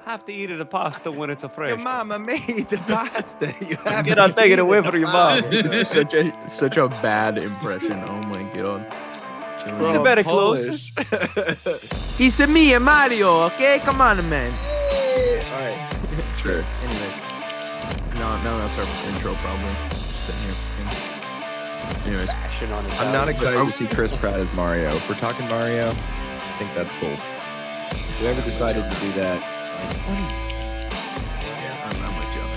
Have to eat the pasta when it's a fresh. Your mama made the pasta. You have Cannot to take it eat away from your mom. This is such a bad impression. Oh my god. It's a Bro, better Polish. It's me and Mario, okay? Come on, man. All right. Sure. Anyways. No, that's our intro probably. Sitting here. Anyways. I'm not excited to see Chris Pratt as Mario. If we're talking Mario, I think that's cool. Whoever decided to do that. Yeah, I'm with you on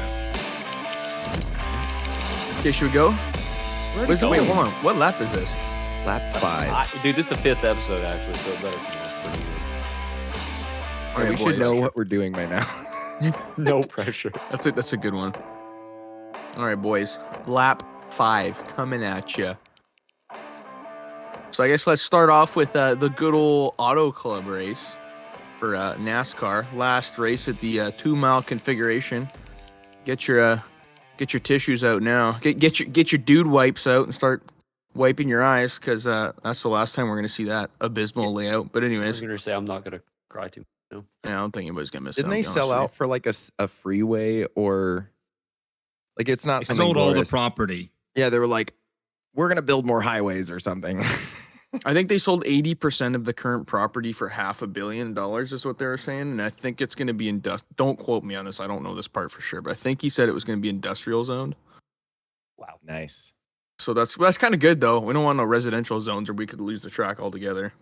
that. Okay, should we go? Wait, hold on. What lap is this? Lap 5. Dude, this is the 5th episode, actually, so it better be pretty All right, We should know what we're doing right now. good. No pressure. That's a good one. All right, boys. Lap 5 coming at you. So I guess let's start off with the good old Auto Club race for NASCAR. Last race at the 2-mile configuration. Get your tissues out now. Get your dude wipes out and start wiping your eyes, because that's the last time we're gonna see that abysmal layout. But I anyways, was gonna say I'm not gonna cry too. No. yeah, I don't think anybody's gonna miss it. Didn't they sell out for like a freeway or like it's not They something sold all the glorious. property. Yeah, they were like, we're gonna build more highways or something. I think they sold 80% of the current property for $500 million, is what they were saying, and I think it's gonna be Don't quote me on this. I don't know this part for sure, but I think he said it was gonna be industrial zoned. Wow. Nice. So that's kind of good though. We don't want no residential zones, or we could lose the track altogether.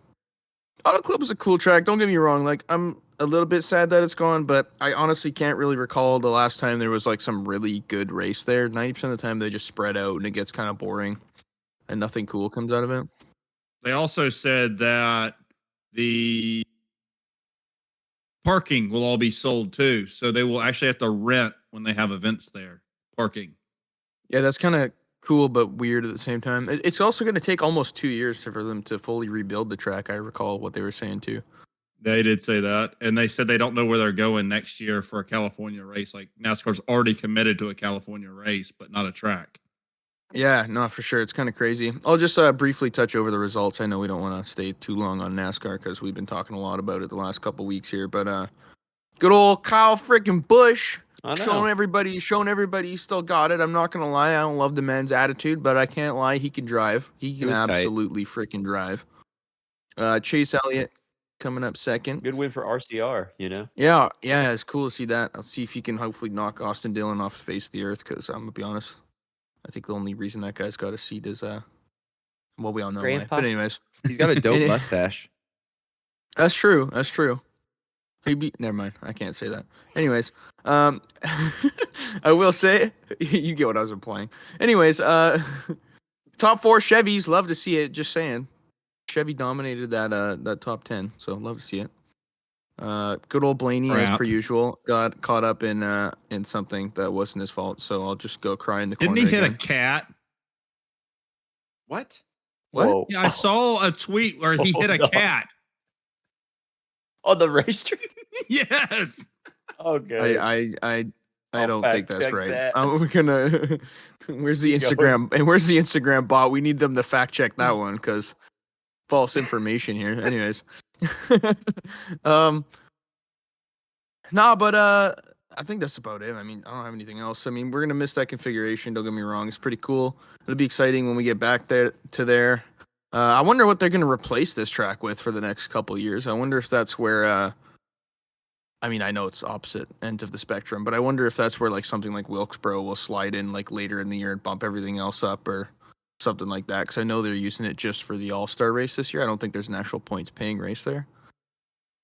Auto Club is a cool track. Don't get me wrong. Like, I'm a little bit sad that it's gone, but I honestly can't really recall the last time there was like some really good race there. 90% of the time they just spread out and it gets kind of boring, and nothing cool comes out of it. They also said that the parking will all be sold too. So they will actually have to rent when they have events there. Parking. Yeah, that's kind of cool, but weird at the same time. It's also going to take almost 2 years for them to fully rebuild the track. I recall what they were saying too. They did say that. And they said they don't know where they're going next year for a California race. Like NASCAR's already committed to a California race, but not a track. Yeah, no, for sure. It's kind of crazy. I'll just briefly touch over the results. I know we don't want to stay too long on NASCAR because we've been talking a lot about it the last couple weeks here. But good old Kyle freaking Busch showing everybody he still got it. I'm not going to lie. I don't love the man's attitude, but I can't lie. He can drive. He can absolutely freaking drive. Chase Elliott coming up second. Good win for RCR, you know? Yeah, it's cool to see that. I'll see if he can hopefully knock Austin Dillon off the face of the earth, because I'm going to be honest, I think the only reason that guy's got a seat is, well, we all know why. But anyways. He's got a dope mustache. That's true. Never mind. I can't say that. Anyways, I will say, you get what I was implying. Anyways, top 4 Chevys, love to see it. Just saying, Chevy dominated that top 10, so love to see it. Good old Blaney, as per usual, got caught up in something that wasn't his fault. So I'll just go cry in the corner. Didn't he hit again. a cat? What? Whoa. Yeah, I saw a tweet where he hit a cat. On the racetrack? Yes. Okay. I don't think that's right. that. We're gonna. Where's the Instagram? And where's the Instagram bot? We need them to fact check that one, because false information here. Anyways, but I think that's about it. I mean, I don't have anything else. I mean, we're gonna miss that configuration. Don't get me wrong; it's pretty cool. It'll be exciting when we get back there. I wonder what they're gonna replace this track with for the next couple of years. I wonder if that's where. I mean, I know it's opposite ends of the spectrum, but I wonder if that's where like something like Wilkesboro will slide in like later in the year and bump everything else up, or something like that. Because I know they're using it just for the All-Star race this year. I don't think there's an actual points paying race there.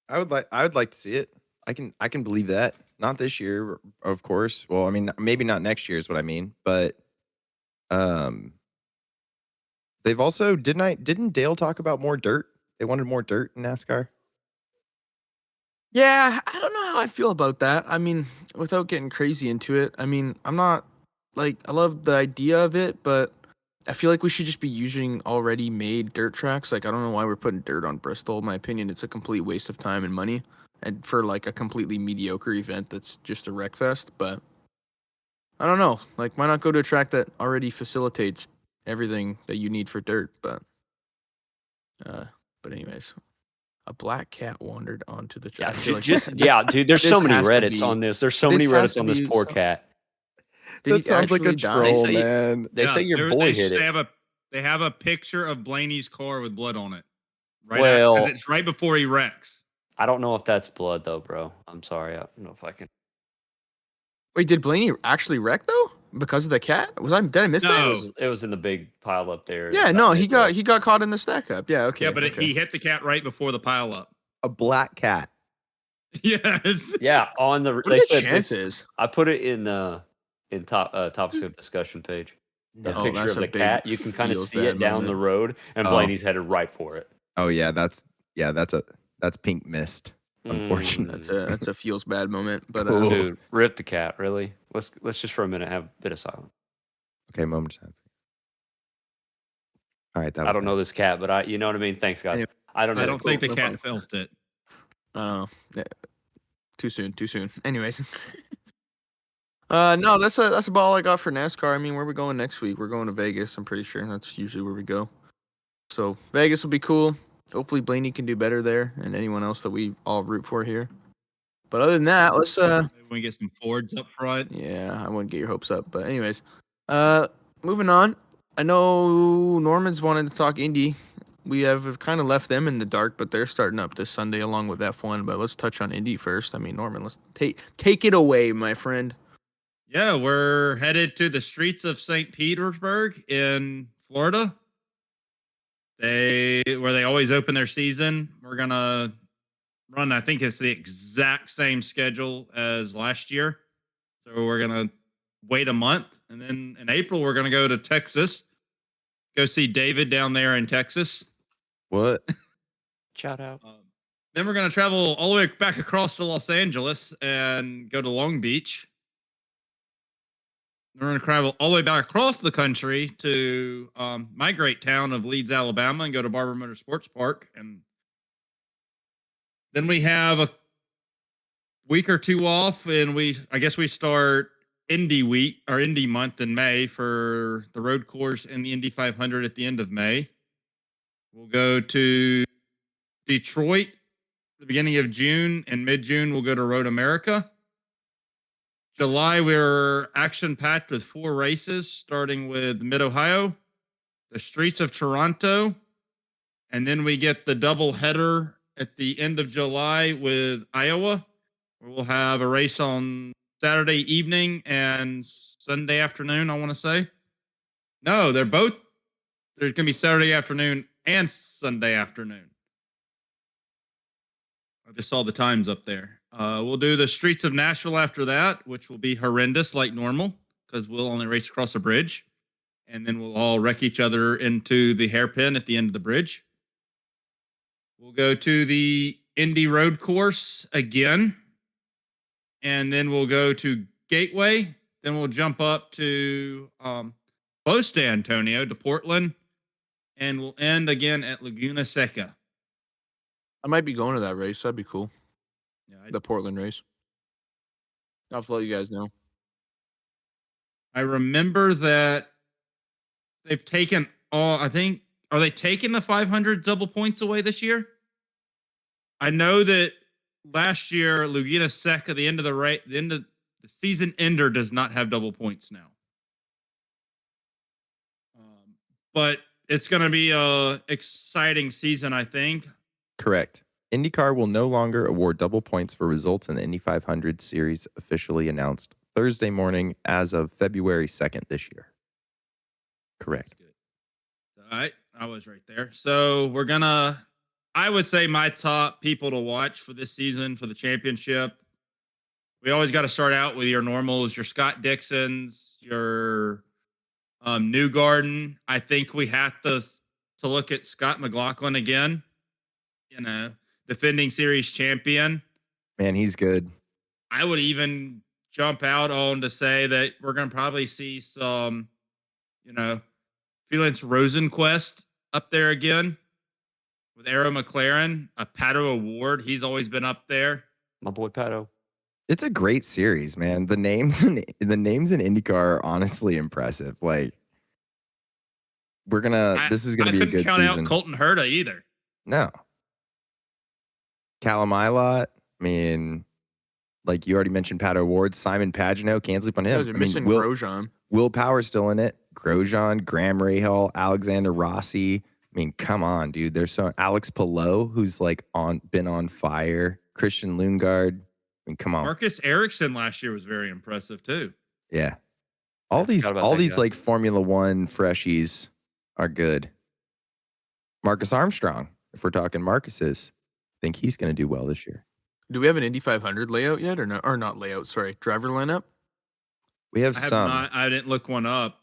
I would like to see it. I can believe that. Not this year, of course. Well, I mean, maybe not next year is what I mean, but they've also didn't Dale talk about more dirt? They wanted more dirt in NASCAR. Yeah, I don't know how I feel about that. I mean, without getting crazy into it, I mean, I'm not like, I love the idea of it, but I feel like we should just be using already made dirt tracks. Like, I don't know why we're putting dirt on Bristol. In my opinion, it's a complete waste of time and money, and for like a completely mediocre event that's just a wreck fest. But I don't know. Like, why not go to a track that already facilitates everything that you need for dirt? But anyways. A black cat wandered onto the Yeah, track. I feel like dude. There's so this many has to Reddits be- on this. There's so this many has Reddits to on this be poor some- cat. Did he That sounds like a actually die? troll, They say- man. They say your boy hit it. They have a picture of Blaney's car with blood on it. Right, Well- because it's right before he wrecks. I don't know if that's blood though, bro. I'm sorry. I don't know if I can. Wait, did Blaney actually wreck though? Because of the cat? Did I miss It that? No. was in the big pile up there. Yeah, about no, he midway. got caught in the stack up. Yeah, okay. Yeah, but okay. he hit the cat right before the pileup. A black cat. Yes. Yeah, on the. What They are the said chances? I put it in topics of discussion page. The Oh, picture that's of a the big cat. You can kind of feels see bad it down moment. the road, and Oh. Blaney's headed right for it. Oh yeah, that's pink mist. Unfortunately. That's a feels bad moment. But Cool. Dude, rip the cat. Really? Let's just for a minute have a bit of silence. Okay, moment of silence. All right, that was I don't know nice. this cat, but you know what I mean. Thanks, guys. Anyway, I don't know. I don't think the no cat problem. felt it. yeah, too soon. Anyways. No, that's about all I got for NASCAR. I mean, where are we going next week? We're going to Vegas. I'm pretty sure that's usually where we go. So Vegas will be cool. Hopefully Blaney can do better there, and anyone else that we all root for here. But other than that, let's Maybe we get some Fords up front. yeah, I wouldn't get your hopes up. But anyways, moving on. I know Norman's wanted to talk Indy. We have kind of left them in the dark, but they're starting up this Sunday along with F1. But let's touch on Indy first. I mean, Norman, let's take it away, my friend. Yeah, we're headed to the streets of St. Petersburg in Florida. Where they always open their season. We're gonna run, I think it's the exact same schedule as last year. So we're gonna wait a month, and then in April we're gonna go to Texas. Go see David down there in Texas. What? Shout out. Then we're gonna travel all the way back across to Los Angeles and go to Long Beach. We're going to travel all the way back across the country to my great town of Leeds, Alabama, and go to Barber Motorsports Park. And then we have a week or two off, and I guess we start Indy week or Indy month in May for the road course and the Indy 500 at the end of May. We'll go to Detroit at the beginning of June, and mid-June we'll go to Road America. July, we're action-packed with 4 races, starting with Mid-Ohio, the streets of Toronto, and then we get the double header at the end of July with Iowa, where we'll have a race on Saturday evening and Sunday afternoon, I want to say. No, there's going to be Saturday afternoon and Sunday afternoon. I just saw the times up there. We'll do the streets of Nashville after that, which will be horrendous like normal because we'll only race across a bridge. And then we'll all wreck each other into the hairpin at the end of the bridge. We'll go to the Indy Road Course again. And then we'll go to Gateway. Then we'll jump up to close to Antonio, to Portland. And we'll end again at Laguna Seca. I might be going to that race. That'd be cool. Yeah, The Portland race. I'll have to let you guys know. I remember that they've taken are they taking the 500 double points away this year? I know that last year Laguna Seca, the end of the season ender, does not have double points now. But it's going to be a exciting season, I think. Correct. IndyCar will no longer award double points for results in the Indy 500 series, officially announced Thursday morning as of February 2nd this year. Correct. That's good. All right. I was right there. So I would say my top people to watch for this season for the championship. We always got to start out with your normals, your Scott Dixons, your Newgarden. I think we have to look at Scott McLaughlin again, defending series champion. Man, he's good. I would even jump out on to say that we're going to probably see some, Felix Rosenquist up there again with Arrow McLaren, a Pato Award. He's always been up there. My boy Pato. It's a great series, man. The names in IndyCar are honestly impressive. Like, this is gonna be a good I couldn't count season. out Colton Herta either. No. Callum Ilott. I mean, like you already mentioned, Pat O'Ward, Simon Pagino. Can't sleep on You him. guys are I mean, missing Grosjean. Will Power's still in it. Grosjean, Graham Rahal, Alexander Rossi. I mean, come on, dude. There's so Alex Palou, who's like been on fire. Christian Lundgaard. I mean, come on. Marcus Ericsson last year was very impressive too. Yeah. I All forgot about all that these guy. like Formula One freshies are good. Marcus Armstrong, if we're talking Marcus's, I think he's going to do well this year. Do we have an Indy 500 layout yet, or no? Or not layout? Sorry, driver lineup. We have I have some. not. I didn't look one up.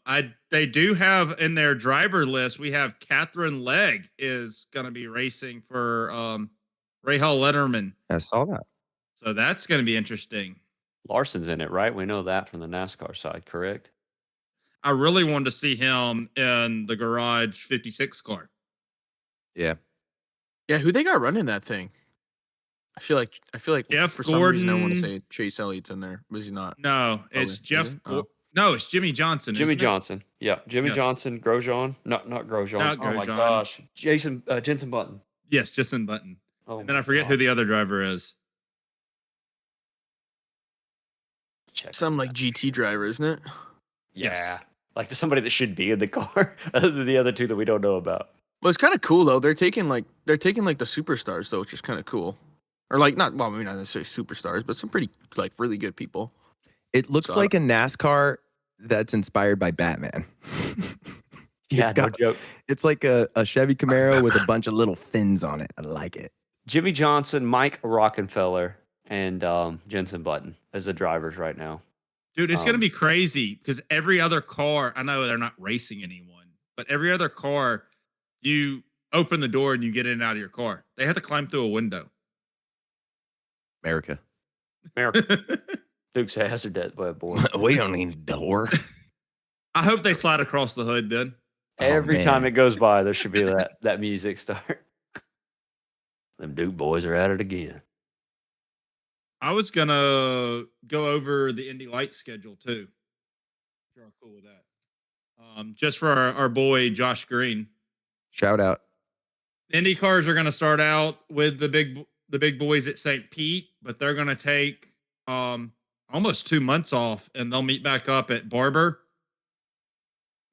They do have in their driver list. We have Catherine Legg is going to be racing for Rahal Letterman. I saw that. So that's going to be interesting. Larson's in it, right? We know that from the NASCAR side, correct? I really wanted to see him in the Garage 56 car. Yeah. Yeah, who they got running that thing? I feel like Jeff for some reason I want to Gordon. say Chase Elliott's in there. Was he not? No, it's Is Jeff. it? Oh. No, it's Jimmy Johnson. Jimmy isn't it? Johnson. Yeah, Jimmy Yes. Johnson, Grosjean. Not Grosjean. Not Oh my Grosjean. gosh. Jensen Button. Yes, Justin Button. Oh, And then I my forget who God. the other driver is. Check Some on like that. GT driver, isn't it? Yeah. Yes. Like somebody that should be in the car, other than the other two that we don't know about. Well, it's kind of cool though. They're taking like the superstars though, which is kind of cool. Or like not maybe not necessarily superstars, but some pretty like really good people. It looks So, like a NASCAR that's inspired by Batman. Yeah, no joke. It's like a Chevy Camaro with a bunch of little fins on it. I like it. Jimmy Johnson, Mike Rockenfeller, and Jensen Button as the drivers right now. Dude, it's going to be crazy because every other car, I know they're not racing anyone, but every other car, you open the door and you get in and out of your car. They have to climb through a window. America. Dukes of Hazzard, that boy. We don't need a door. I hope they slide across the hood then. Every time man. it goes by, there should be that music start. Them Duke boys are at it again. I was going to go over the Indy Light schedule too. If you're all cool with that. Just for our boy, Josh Green. Shout out. Indy cars are going to start out with the big boys at St. Pete, but they're going to take almost 2 months off, and they'll meet back up at Barber.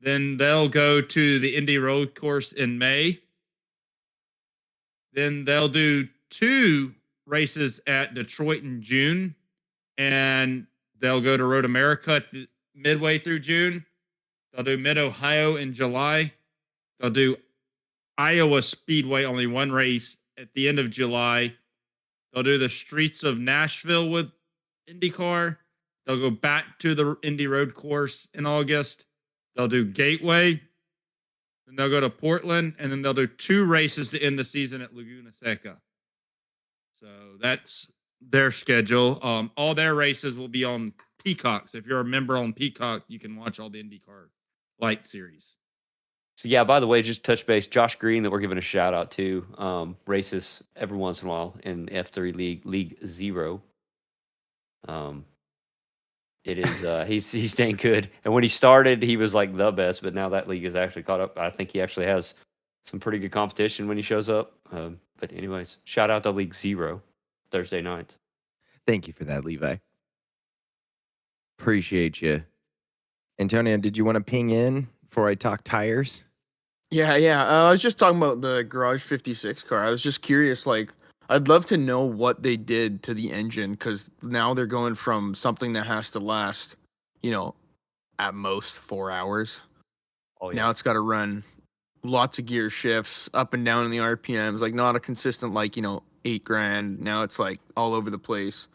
Then they'll go to the Indy Road Course in May. Then they'll do 2 races at Detroit in June, and they'll go to Road America midway through June. They'll do Mid-Ohio in July. They'll do Iowa Speedway, only 1 race at the end of July. They'll do the streets of Nashville with IndyCar. They'll go back to the Indy Road Course in August. They'll do Gateway. Then they'll go to Portland, and then they'll do 2 races to end the season at Laguna Seca. So that's their schedule. All their races will be on Peacock. So if you're a member on Peacock, you can watch all the IndyCar Light series. So yeah, by the way, just touch base. Josh Green, that we're giving a shout out to, races every once in a while in F3 League 0. It is he's staying good. And when he started, he was like the best, but now that league is actually caught up. I think he actually has some pretty good competition when he shows up. But anyways, shout out to League 0 Thursday nights. Thank you for that, Levi. Appreciate you. Antonio, did you want to ping in before I talk tires? Yeah. I was just talking about the Garage 56 car. I was just curious, like, I'd love to know what they did to the engine, because now they're going from something that has to last, at most 4 hours. Oh yeah. Now it's got to run lots of gear shifts up and down in the RPMs, like not a consistent, like, $8,000. Now it's like all over the place,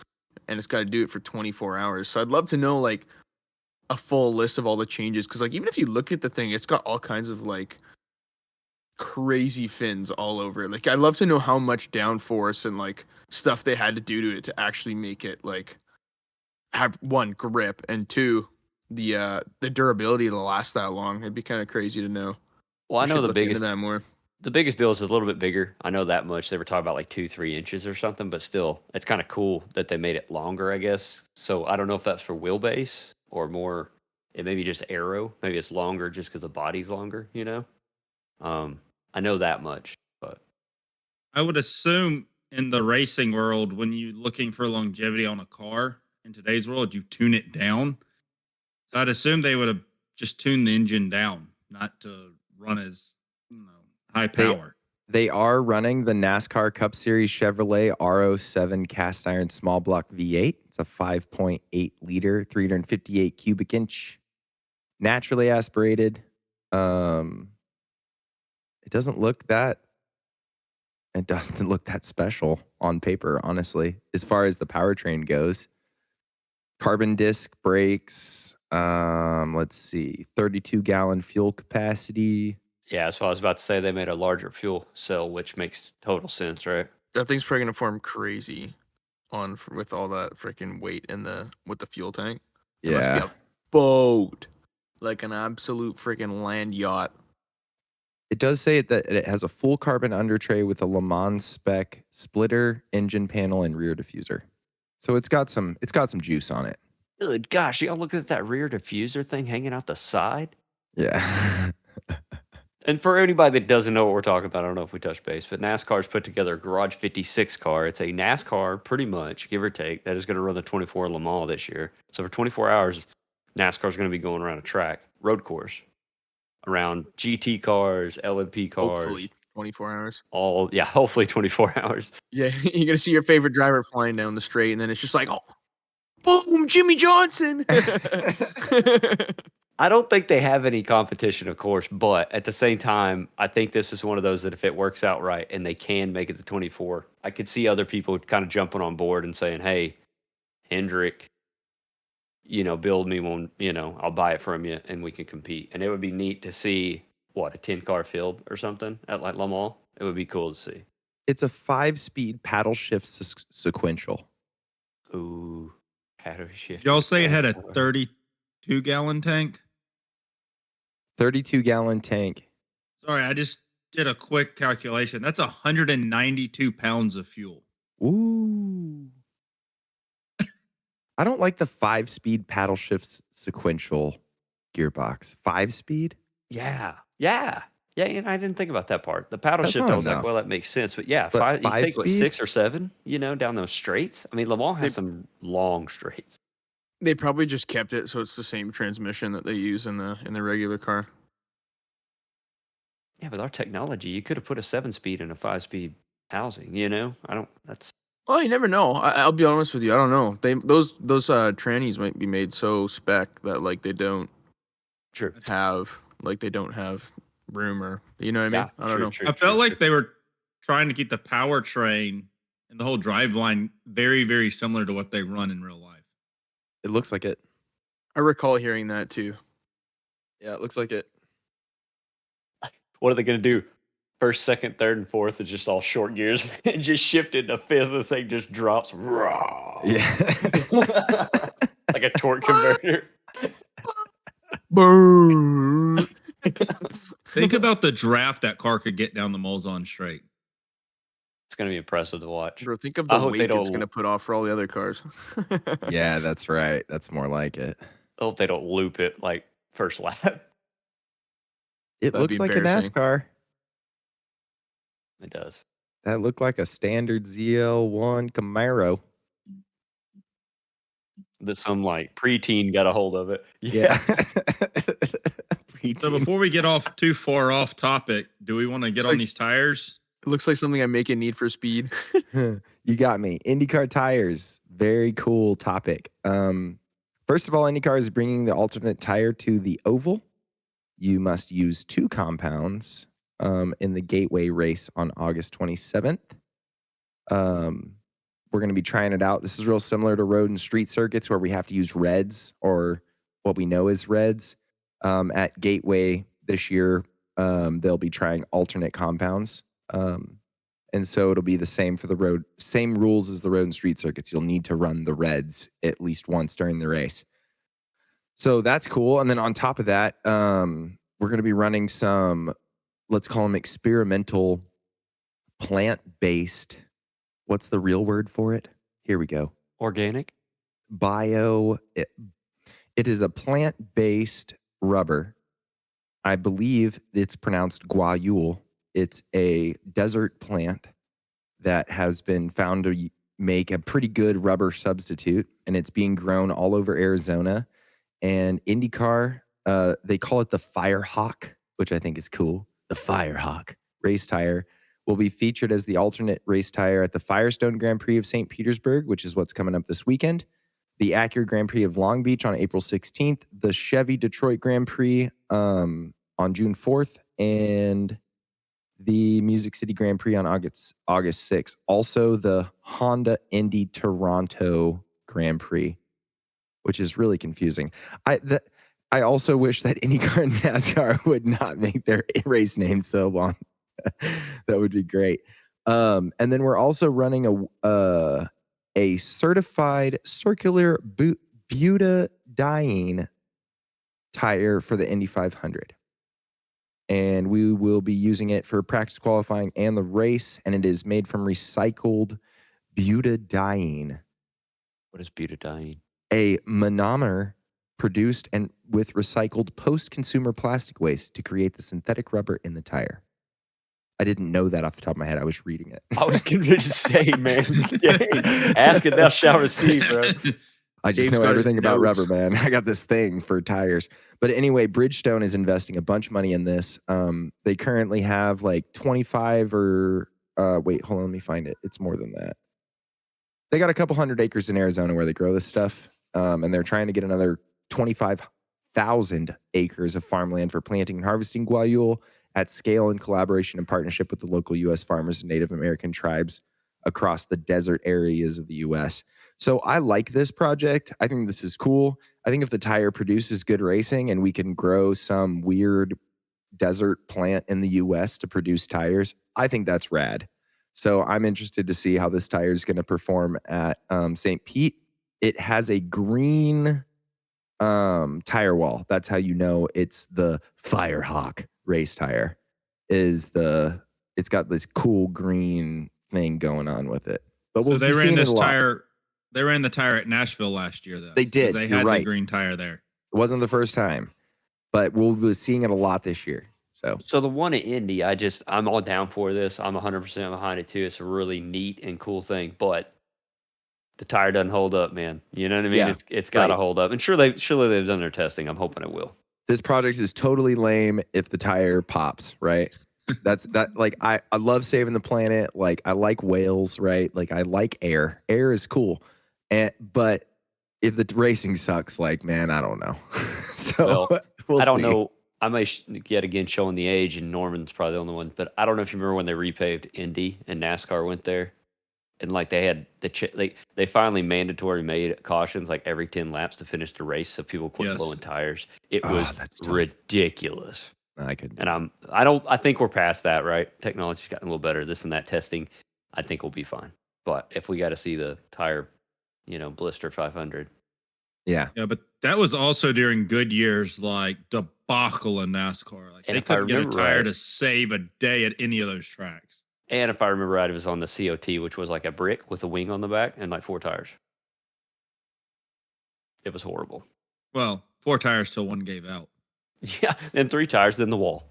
and it's got to do it for 24 hours. So I'd love to know like a full list of all the changes, because like even if you look at the thing, it's got all kinds of like crazy fins all over it. Like I'd love to know how much downforce and like stuff they had to do to it to actually make it like have 1 grip, and 2 the durability to last that long. It'd be kind of crazy to know. Well, I We know should the look into biggest that more. the biggest deal is a little bit bigger. I know that much. They were talking about like 2-3 inches or something, but still, it's kind of cool that they made it longer, I guess. So I don't know if that's for wheelbase or more. It may be just aero. Maybe it's longer just because the body's longer. I know that much, but I would assume in the racing world, when you're looking for longevity on a car in today's world, you tune it down. So I'd assume they would have just tuned the engine down, not to run as high power. They are running the NASCAR Cup Series Chevrolet R07 cast iron small block V8. It's a 5.8 liter, 358 cubic inch, naturally aspirated. It doesn't look that special on paper, honestly, as far as the powertrain goes. Carbon disc brakes. Let's see, 32-gallon fuel capacity. Yeah, so I was about to say they made a larger fuel cell, which makes total sense, right? That thing's probably gonna form crazy with all that freaking weight with the fuel tank. It must be Yeah. a boat, like an absolute freaking land yacht. It does say that it has a full carbon under tray with a Le Mans spec splitter, engine panel, and rear diffuser. So it's got some juice on it. Good gosh, y'all look at that rear diffuser thing hanging out the side? Yeah. And for anybody that doesn't know what we're talking about, I don't know if we touched base, but NASCAR's put together a Garage 56 car. It's a NASCAR, pretty much, give or take, that is going to run the 24 Le Mans this year. So for 24 hours, NASCAR's going to be going around a track, road course, around GT cars, LMP cars. Hopefully 24 hours. Hopefully 24 hours. Yeah, you're gonna see your favorite driver flying down the straight, and then it's just like, oh, boom, Jimmy Johnson. I don't think they have any competition, of course, but at the same time, I think this is one of those that if it works out right and they can make it to 24, I could see other people kind of jumping on board and saying, hey, Hendrick, build me one, I'll buy it from you and we can compete. And it would be neat to see, a 10-car field or something at like Le Mans. It would be cool to see. It's a 5-speed paddle shift sequential. Ooh, paddle shift. Did y'all say it had a 32-gallon tank? 32-gallon tank. Sorry, I just did a quick calculation. That's 192 pounds of fuel. Ooh. I don't like the 5-speed paddle shift sequential gearbox. 5-speed? Yeah. And I didn't think about that part. The paddle That's shift, not I was like, enough. well, that makes sense. But yeah, But you think what, 5-speed? 6 or 7, down those straights? I mean, Le Mans has some long straights. They probably just kept it so it's the same transmission that they use in the regular car. Yeah, with our technology, you could have put a 7-speed in a 5-speed housing, Well, you never know. I'll be honest with you. I don't know. Those trannies might be made so spec that like they don't true. have room, or you know what I mean? I don't know. I felt like they were trying to keep the powertrain and the whole driveline very, very similar to what they run in real life. It looks like it. I recall hearing that too. Yeah, it looks like it. What are they going to do? First, second, third, and fourth is just all short gears. And just shifted to fifth, the thing just drops. Yeah. Like a torque converter. Boom. Think about the draft that car could get down the Molzon straight. It's going to be impressive to watch. Bro, think of I the hope they weight it's don't- going to put off for all the other cars. Yeah, that's right. That's more like it. I hope they don't loop it like first lap. It That'd looks be like a embarrassing. NASCAR. It does. That looked like a standard ZL1 Camaro. That some like preteen got a hold of it. Yeah. So before we get off too far off topic, do we want to get It's on like- these tires? It looks like something I make in Need for Speed. You got me. IndyCar tires. Very cool topic. First of all, IndyCar is bringing the alternate tire to the oval. You must use 2 compounds in the Gateway race on August 27th. We're going to be trying it out. This is real similar to road and street circuits where we have to use reds, or what we know as reds. At Gateway this year, they'll be trying alternate compounds. And so it'll be the same for the road, same rules as the road and street circuits. You'll need to run the reds at least once during the race. So that's cool. And then on top of that, we're going to be running some, let's call them experimental plant-based. What's the real word for it? Here we go. Organic? It is a plant-based rubber. I believe it's pronounced guayule. It's a desert plant that has been found to make a pretty good rubber substitute, and it's being grown all over Arizona. And IndyCar, they call it the Firehawk, which I think is cool. The Firehawk race tire will be featured as the alternate race tire at the Firestone Grand Prix of St. Petersburg, which is what's coming up this weekend, the Acura Grand Prix of Long Beach on April 16th, the Chevy Detroit Grand Prix on June 4th, and the Music City Grand Prix on August 6th. Also, the Honda Indy Toronto Grand Prix, which is really confusing. I also wish that IndyCar and NASCAR would not make their race names so long. That would be great. And then we're also running a certified circular butadiene tire for the Indy 500. And we will be using it for practice qualifying and the race, and it is made from recycled butadiene. What is butadiene? A monomer produced and with recycled post-consumer plastic waste to create the synthetic rubber in the tire. I didn't know that off the top of my head. I was reading it. I was going to say, man, ask and thou shalt receive, bro. I just know everything about rubber, man. I got this thing for tires. But anyway, Bridgestone is investing a bunch of money in this. They currently have like 25 or wait, hold on, let me find it. It's more than that. They got a couple hundred acres in Arizona where they grow this stuff. And they're trying to get another 25,000 acres of farmland for planting and harvesting guayule at scale in collaboration and partnership with the local U.S. farmers and Native American tribes across the desert areas of the U.S. So I like this project. I think this is cool. I think if the tire produces good racing and we can grow some weird desert plant in the U.S. to produce tires, I think that's rad. So I'm interested to see how this tire is going to perform at St. Pete. It has a green tire wall. That's how you know it's the Firehawk race tire. It's got this cool green thing going on with it. But we'll they be ran seeing this it a lot. tire. They ran the tire at Nashville last year, though. They did. They You're had right. the green tire there. It wasn't the first time, but we'll be seeing it a lot this year. So the one at Indy, I'm all down for this. I'm 100% behind it too. It's a really neat and cool thing, but the tire doesn't hold up, man. You know what I mean? Yeah, It's got to right. hold up. And surely they've done their testing. I'm hoping it will. This project is totally lame if the tire pops, right? Like I love saving the planet. Like I like whales, right? Like I like air. Air is cool. But if the racing sucks, like, man, I don't know. So we'll I don't see. know. I may yet again showing the age, and Norman's probably the only one. But I don't know if you remember when they repaved Indy and NASCAR went there, and like they had they finally mandatory made cautions like every 10 laps to finish the race, so people quit blowing tires. It was ridiculous. I could. And I think we're past that, right? Technology's gotten a little better. This and that testing, I think we'll be fine. But if we got to see the tire, blister 500. Yeah, but that was also during good years, like debacle in NASCAR. Like And they if I couldn't get a remember tire right- to save a day at any of those tracks. And if I remember right, it was on the COT, which was like a brick with a wing on the back and like 4 tires. It was horrible. Well, 4 tires till one gave out. Yeah, and 3 tires, then the wall.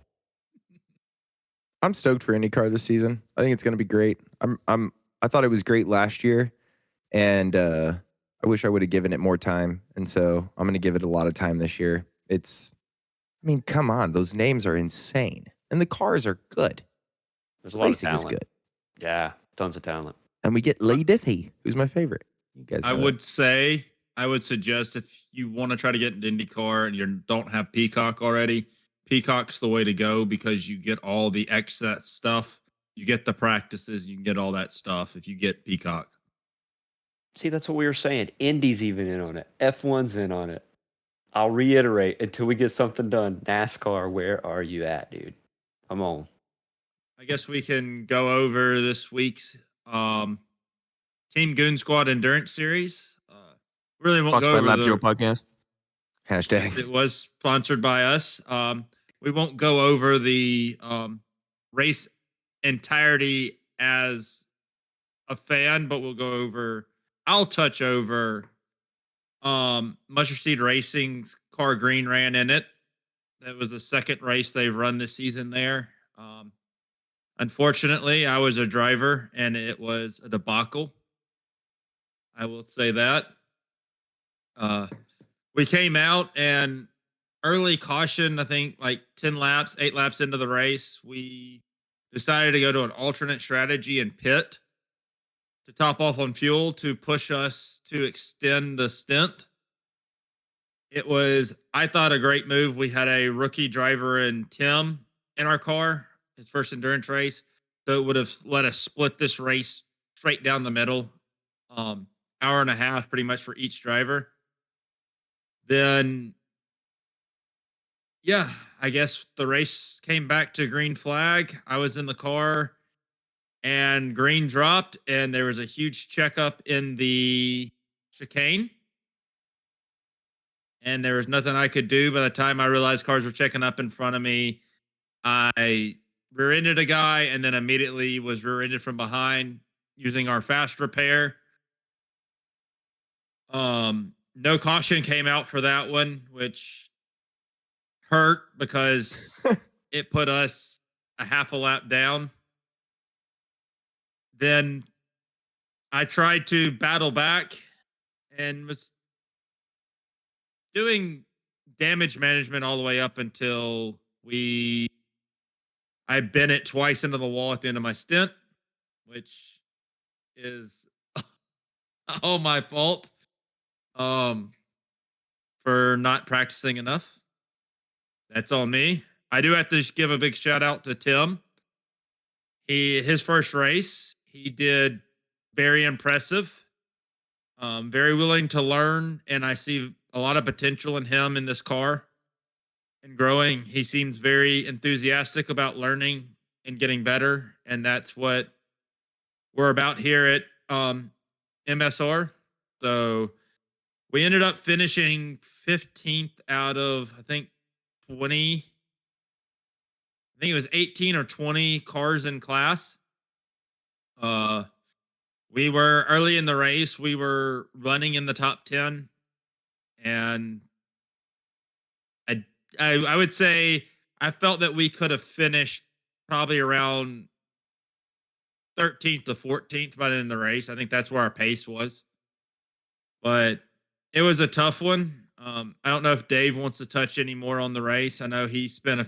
I'm stoked for IndyCar this season. I think it's going to be great. I thought it was great last year, and I wish I would have given it more time. And so I'm going to give it a lot of time this year. I mean, come on, those names are insane, and the cars are good. There's a lot Racing of is talent. good, Yeah, tons of talent. and we get Lee Diffie, who's my favorite. You guys, I would suggest if you want to try to get into IndyCar and you don't have Peacock already, Peacock's the way to go because you get all the excess stuff. You get the practices, you can get all that stuff if you get Peacock. See, that's what we were saying. Indy's even in on it. F1's in on it. I'll reiterate until we get something done. NASCAR, where are you at, dude? Come on. I guess we can go over this week's Team Goon Squad Endurance Series. Really won't go over Lap the Joe podcast. Hashtag. It was sponsored by us. We won't go over the race entirety as a fan, but I'll touch over Mustard Seed Racing's Car Green ran in it. That was the second race they've run this season there. Unfortunately, I was a driver and it was a debacle. I will say that. We came out and early caution, I think like 10 laps, 8 laps into the race, we decided to go to an alternate strategy and pit to top off on fuel to push us to extend the stint. It was, I thought, a great move. We had a rookie driver in Tim in our car, his first endurance race. So it would have let us split this race straight down the middle, hour and a half pretty much for each driver. Then, yeah, I guess the race came back to green flag. I was in the car and green dropped, and there was a huge checkup in the chicane. And there was nothing I could do. By the time I realized cars were checking up in front of me, I rear-ended a guy and then immediately was rear-ended from behind using our fast repair. No caution came out for that one, which hurt because it put us a half a lap down. Then I tried to battle back and was doing damage management all the way up until I bent it twice into the wall at the end of my stint, which is all my fault for not practicing enough. That's on me. I do have to give a big shout out to Tim. His first race, he did very impressive. Very willing to learn, and I see a lot of potential in him in this car and growing. He seems very enthusiastic about learning and getting better, and that's what we're about here at MSR. So we ended up finishing 15th out of, I think, 20. I think it was 18 or 20 cars in class. We were early in the race. We were running in the top 10, and I would say I felt that we could have finished probably around 13th to 14th by the end of the race. I think that's where our pace was. But it was a tough one. I don't know if Dave wants to touch any more on the race. I know he spent I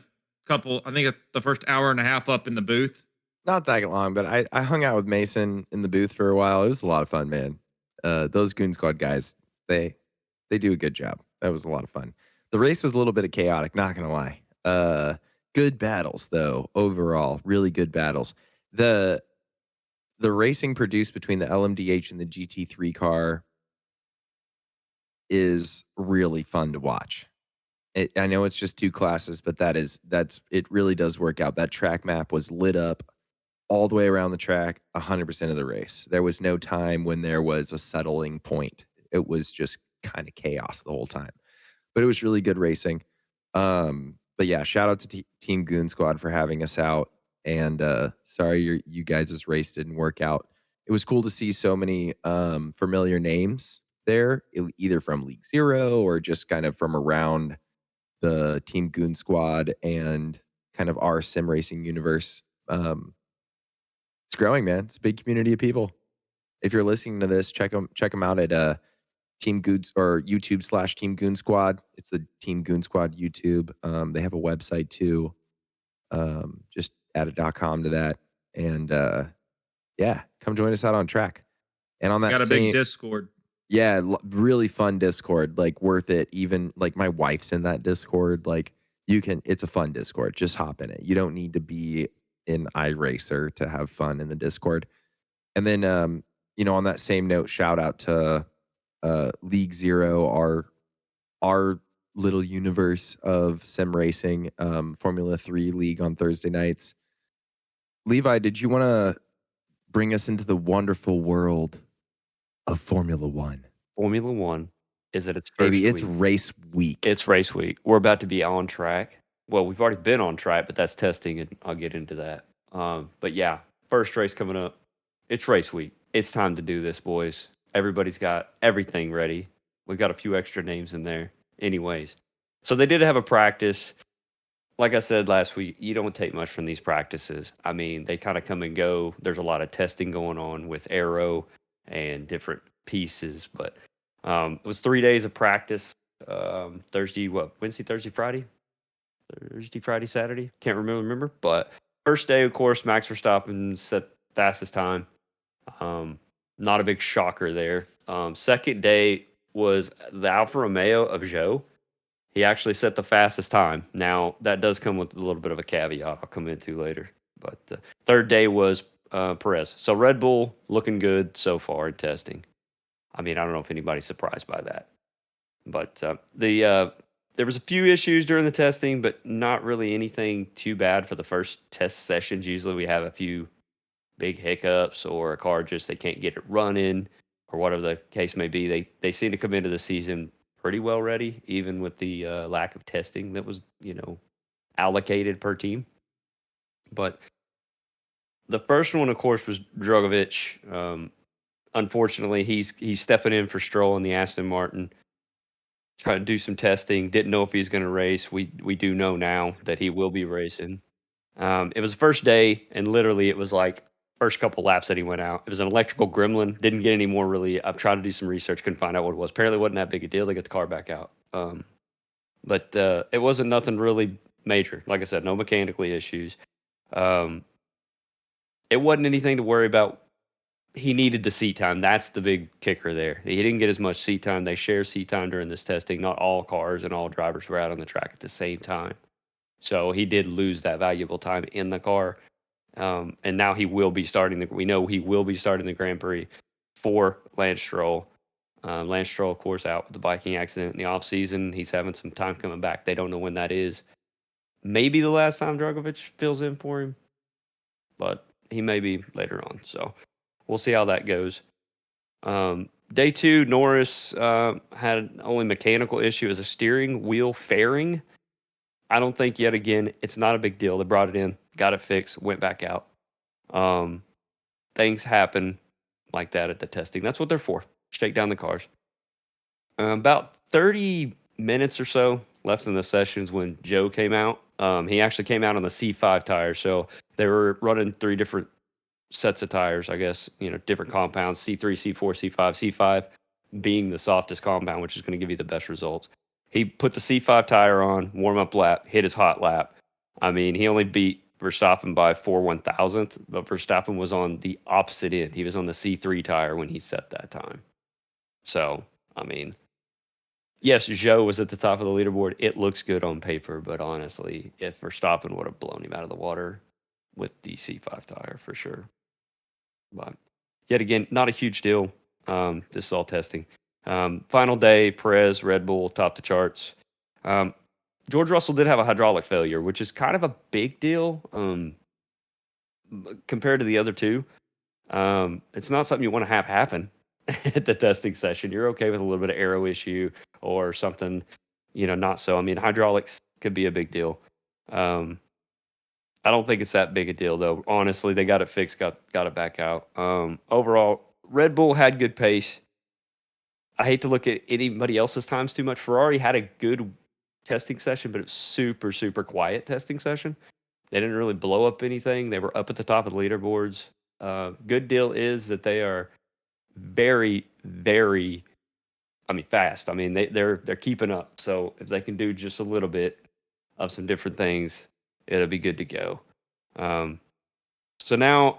think the first hour and a half up in the booth. Not that long, but I hung out with Mason in the booth for a while. It was a lot of fun, man. Those Goon Squad guys, they do a good job. That was a lot of fun. The race was a little bit of chaotic, not gonna lie. Good battles though, overall, really good battles. The racing produced between the LMDH and the GT3 car is really fun to watch. I know it's just 2 classes, but it really does work out. That track map was lit up all the way around the track 100% of the race. There was no time when there was a settling point. It was just kind of chaos the whole time. But it was really good racing. But yeah, shout out to Team Goon Squad for having us out. And sorry you guys' race didn't work out. It was cool to see so many familiar names there, either from League Zero or just kind of from around the Team Goon Squad and kind of our sim racing universe. It's growing, man. It's a big community of people. If you're listening to this, check them out at Team Goon or YouTube / Team Goon Squad. It's the Team Goon Squad YouTube. They have a website too. Just add a .com to that, and yeah, come join us out on track. And on that, Got a big Discord. Yeah, really fun Discord, like worth it. Even like my wife's in that Discord. Like it's a fun Discord. Just hop in it. You don't need to be in iRacer to have fun in the Discord. And then, on that same note, shout out to League Zero, our little universe of sim racing, Formula 3 League on Thursday nights. Levi, did you want to bring us into the wonderful world of Formula 1? Formula 1 is at its first Baby, it's week. race week. It's race week. We're about to be on track. Well, we've already been on track, but that's testing, and I'll get into that. But yeah, first race coming up. It's race week. It's time to do this, boys. Everybody's got everything ready. We've got a few extra names in there. Anyways, so they did have a practice like I said last week, you don't take much from these practices. I mean, they kind of come and go. There's a lot of testing going on with aero and different pieces, but it was 3 days of practice. Thursday, Wednesday, Thursday, Friday, Thursday, Friday, Saturday. Can't remember. But first day, of course, Max Verstappen set fastest time. Not a big shocker there. Second day was the Alfa Romeo of Joe. He actually set the fastest time. Now, that does come with a little bit of a caveat I'll come into later. But the third day was Perez. So Red Bull looking good so far in testing. I mean, I don't know if anybody's surprised by that. But there was a few issues during the testing, but not really anything too bad for the first test sessions. Usually we have a few big hiccups or a car just they can't get it running or whatever the case may be. They seem to come into the season pretty well ready, even with the lack of testing that was allocated per team. But the first one, of course, was Drogovic. Unfortunately, he's stepping in for Stroll in the Aston Martin. Trying to do some testing. Didn't know if he's going to race. We do know now that he will be racing. It was the first day, and literally it was like first couple laps that he went out. It was an electrical gremlin. Didn't get any more really. I've tried to do some research, couldn't find out what it was. Apparently, it wasn't that big a deal. They got the car back out. But it wasn't nothing really major. Like I said, no mechanically issues. It wasn't anything to worry about. He needed the seat time. That's the big kicker there. He didn't get as much seat time. They share seat time during this testing. Not all cars and all drivers were out on the track at the same time. So he did lose that valuable time in the car. And now he will be starting we know he will be starting the Grand Prix for Lance Stroll. Lance Stroll, of course, out with the biking accident in the off season. He's having some time coming back. They don't know when that is. Maybe the last time Drogovic fills in for him, but he may be later on. So we'll see how that goes. Day 2, Norris had only mechanical issue as a steering wheel fairing. I don't think yet again, it's not a big deal. They brought it in, got it fixed, went back out. Things happen like that at the testing. That's what they're for. Shake down the cars. About 30 minutes or so left in the sessions when Joe came out. He actually came out on the C5 tire. So they were running 3 different sets of tires, I guess, different compounds, C3, C4, C5, C5 being the softest compound, which is going to give you the best results. He put the C5 tire on, warm-up lap, hit his hot lap. I mean, he only beat Verstappen by 4/1000th, but Verstappen was on the opposite end. He was on the C3 tire when he set that time. So, I mean, yes, Joe was at the top of the leaderboard. It looks good on paper, but honestly, if Verstappen would have blown him out of the water with the C5 tire for sure. But yet again, not a huge deal. This is all testing. Final day, Perez, Red Bull, top the charts. George Russell did have a hydraulic failure, which is kind of a big deal compared to the other two. It's not something you want to have happen at the testing session. You're okay with a little bit of aero issue or something, not so. I mean, hydraulics could be a big deal. I don't think it's that big a deal, though. Honestly, they got it fixed, got it back out. Overall, Red Bull had good pace. I hate to look at anybody else's times too much. Ferrari had a good testing session, but it was super, super quiet testing session. They didn't really blow up anything. They were up at the top of the leaderboards. Good deal is that they are very, very, fast. I mean, they're keeping up. So if they can do just a little bit of some different things, it'll be good to go. So now,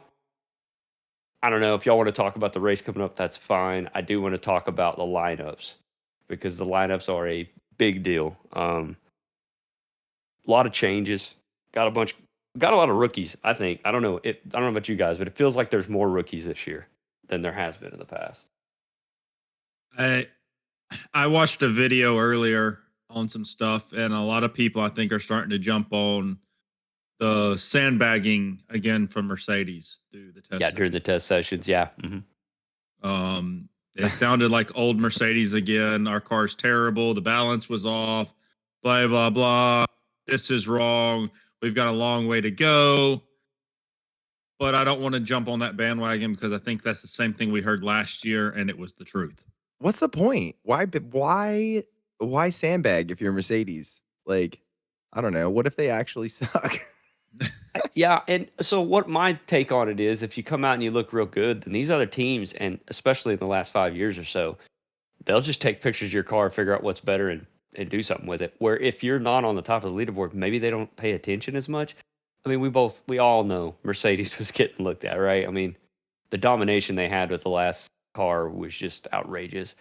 I don't know if y'all want to talk about the race coming up. That's fine. I do want to talk about the lineups because the lineups are a big deal. A lot of changes. Got a lot of rookies. I think. I don't know. I don't know about you guys, but it feels like there's more rookies this year than there has been in the past. I watched a video earlier on some stuff, and a lot of people I think are starting to jump on the sandbagging again from Mercedes through the test. Yeah, during the test sessions. Yeah. Mm-hmm. It sounded like old Mercedes again. Our car's terrible. The balance was off. Blah blah blah. This is wrong. We've got a long way to go. But I don't want to jump on that bandwagon because I think that's the same thing we heard last year, and it was the truth. What's the point? Why sandbag if you're Mercedes? Like, I don't know. What if they actually suck? Yeah, and so what my take on it is, if you come out and you look real good, then these other teams, and especially in the last 5 years or so, they'll just take pictures of your car, figure out what's better, and do something with it. Where if you're not on the top of the leaderboard, maybe they don't pay attention as much. I mean, we all know Mercedes was getting looked at, right? I mean, the domination they had with the last car was just outrageous.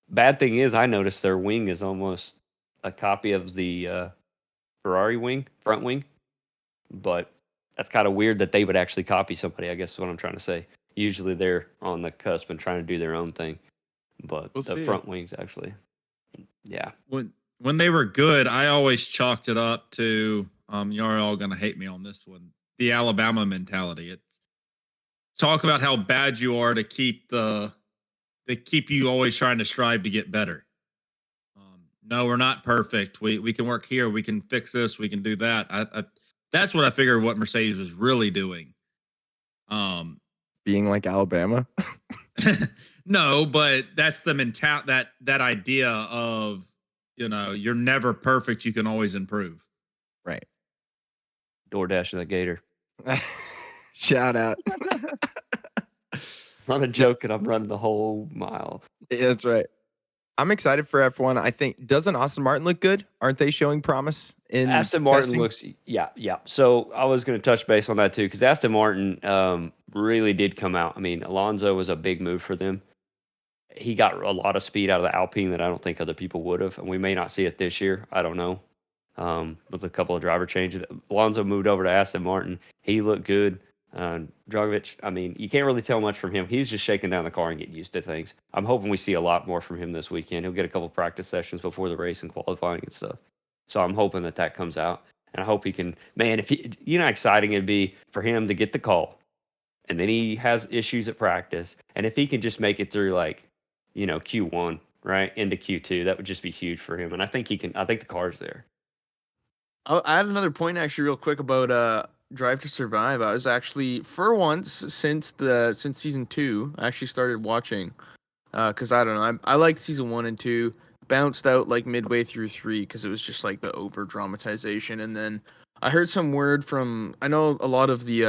Bad thing is, I noticed their wing is almost a copy of the Ferrari wing, front wing. But that's kind of weird that they would actually copy somebody, I guess is what I'm trying to say. Usually they're on the cusp and trying to do their own thing. But We'll the see. front wings actually, yeah. When they were good, I always chalked it up to you're all gonna hate me on this one. The Alabama mentality. It's talk about how bad you are to keep you always trying to strive to get better. No, we're not perfect. We can work here. We can fix this. We can do that. That's what I figured. What Mercedes was really doing. Being like Alabama. No, but that's the that idea of you're never perfect. You can always improve. Right. DoorDash the Gator. Shout out. Not a joke, and I'm running the whole mile. Yeah, that's right. I'm excited for F1. I think, doesn't Aston Martin look good? Aren't they showing promise in Aston Martin testing? looks, yeah. So I was going to touch base on that too, because Aston Martin really did come out. I mean, Alonso was a big move for them. He got a lot of speed out of the Alpine that I don't think other people would have, and we may not see it this year. I don't know. With a couple of driver changes, Alonso moved over to Aston Martin. He looked good. Dragovic, I mean, you can't really tell much from him. He's just shaking down the car and getting used to things. I'm hoping we see a lot more from him this weekend. He'll get a couple practice sessions before the race and qualifying and stuff. So I'm hoping that comes out, and I hope he can. Man, if he, how exciting it'd be for him to get the call, and then he has issues at practice, and if he can just make it through Q1 right into Q2, that would just be huge for him. And I think he can. I think the car's there. I had another point actually, real quick about Drive to Survive. I was actually, for once since season 2, I actually started watching. Because I don't know, I liked season 1 and 2. Bounced out like midway through 3 because it was just like the over dramatization. And then I heard some word from, I know a lot of the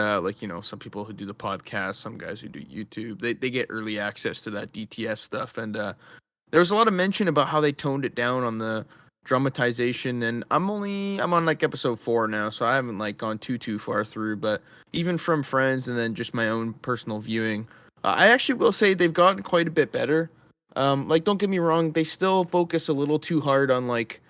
some people who do the podcast, some guys who do YouTube, they get early access to that DTS stuff. And there was a lot of mention about how they toned it down on the dramatization, and I'm on like episode 4 now, so I haven't like gone too far through. But even from friends and then just my own personal viewing, I actually will say they've gotten quite a bit better. Like, don't get me wrong, they still focus a little too hard on, like,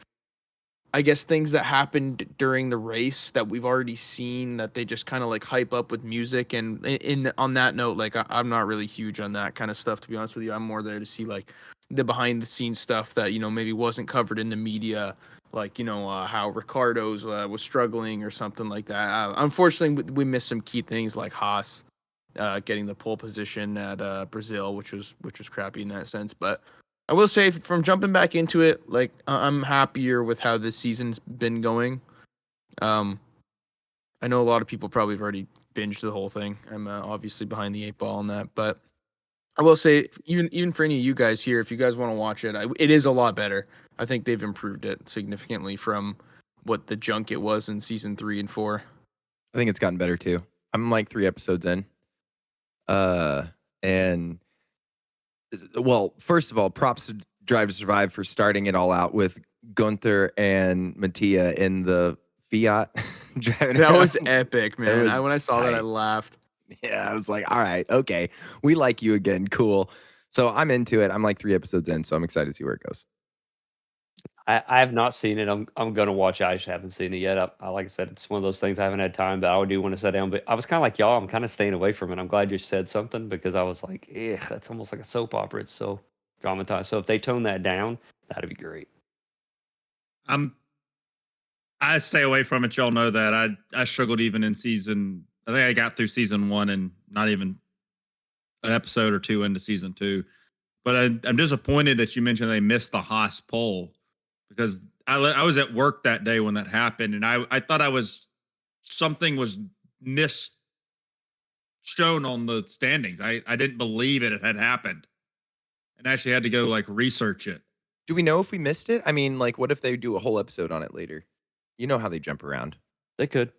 I guess things that happened during the race that we've already seen, that they just kind of like hype up with music. And on that note, like, I'm not really huge on that kind of stuff, to be honest with you. I'm more there to see like the behind the scenes stuff that maybe wasn't covered in the media, like how Ricardo's was struggling or something like that. Unfortunately, we missed some key things like Haas getting the pole position at Brazil, which was crappy in that sense. But I will say, from jumping back into it, like, I'm happier with how this season's been going. I know a lot of people probably have already binged the whole thing. I'm obviously behind the 8 ball on that, but I will say, even for any of you guys here, if you guys want to watch it, it is a lot better. I think they've improved it significantly from what the junk it was in season 3 and 4. I think it's gotten better too. I'm like 3 episodes in. And well, first of all, props to Drive to Survive for starting it all out with Gunther and Mattia in the Fiat. That was epic, man. was When I saw that, I tight. laugve. Yeah, I was like, all right, okay, we like you again, cool. So I'm into it. I'm like 3 episodes in, so I'm excited to see where it goes. I have not seen it. I'm gonna watch it. I just haven't seen it yet. I like I said, it's one of those things I haven't had time, but I do want to sit down. But I was kind of like y'all. I'm kind of staying away from it. I'm glad you said something, because I was like, yeah, that's almost like a soap opera. It's so dramatized. So if they tone that down, that'd be great. I stay away from it. Y'all know that I struggled even in season. I think I got through season 1 and not even an episode or 2 into season 2. But I'm disappointed that you mentioned they missed the Haas poll, because I was at work that day when that happened, and I thought something was shown on the standings. I didn't believe it had happened, and actually had to go like research it. Do we know if we missed it? I mean, like, what if they do a whole episode on it later? You know how they jump around. They could.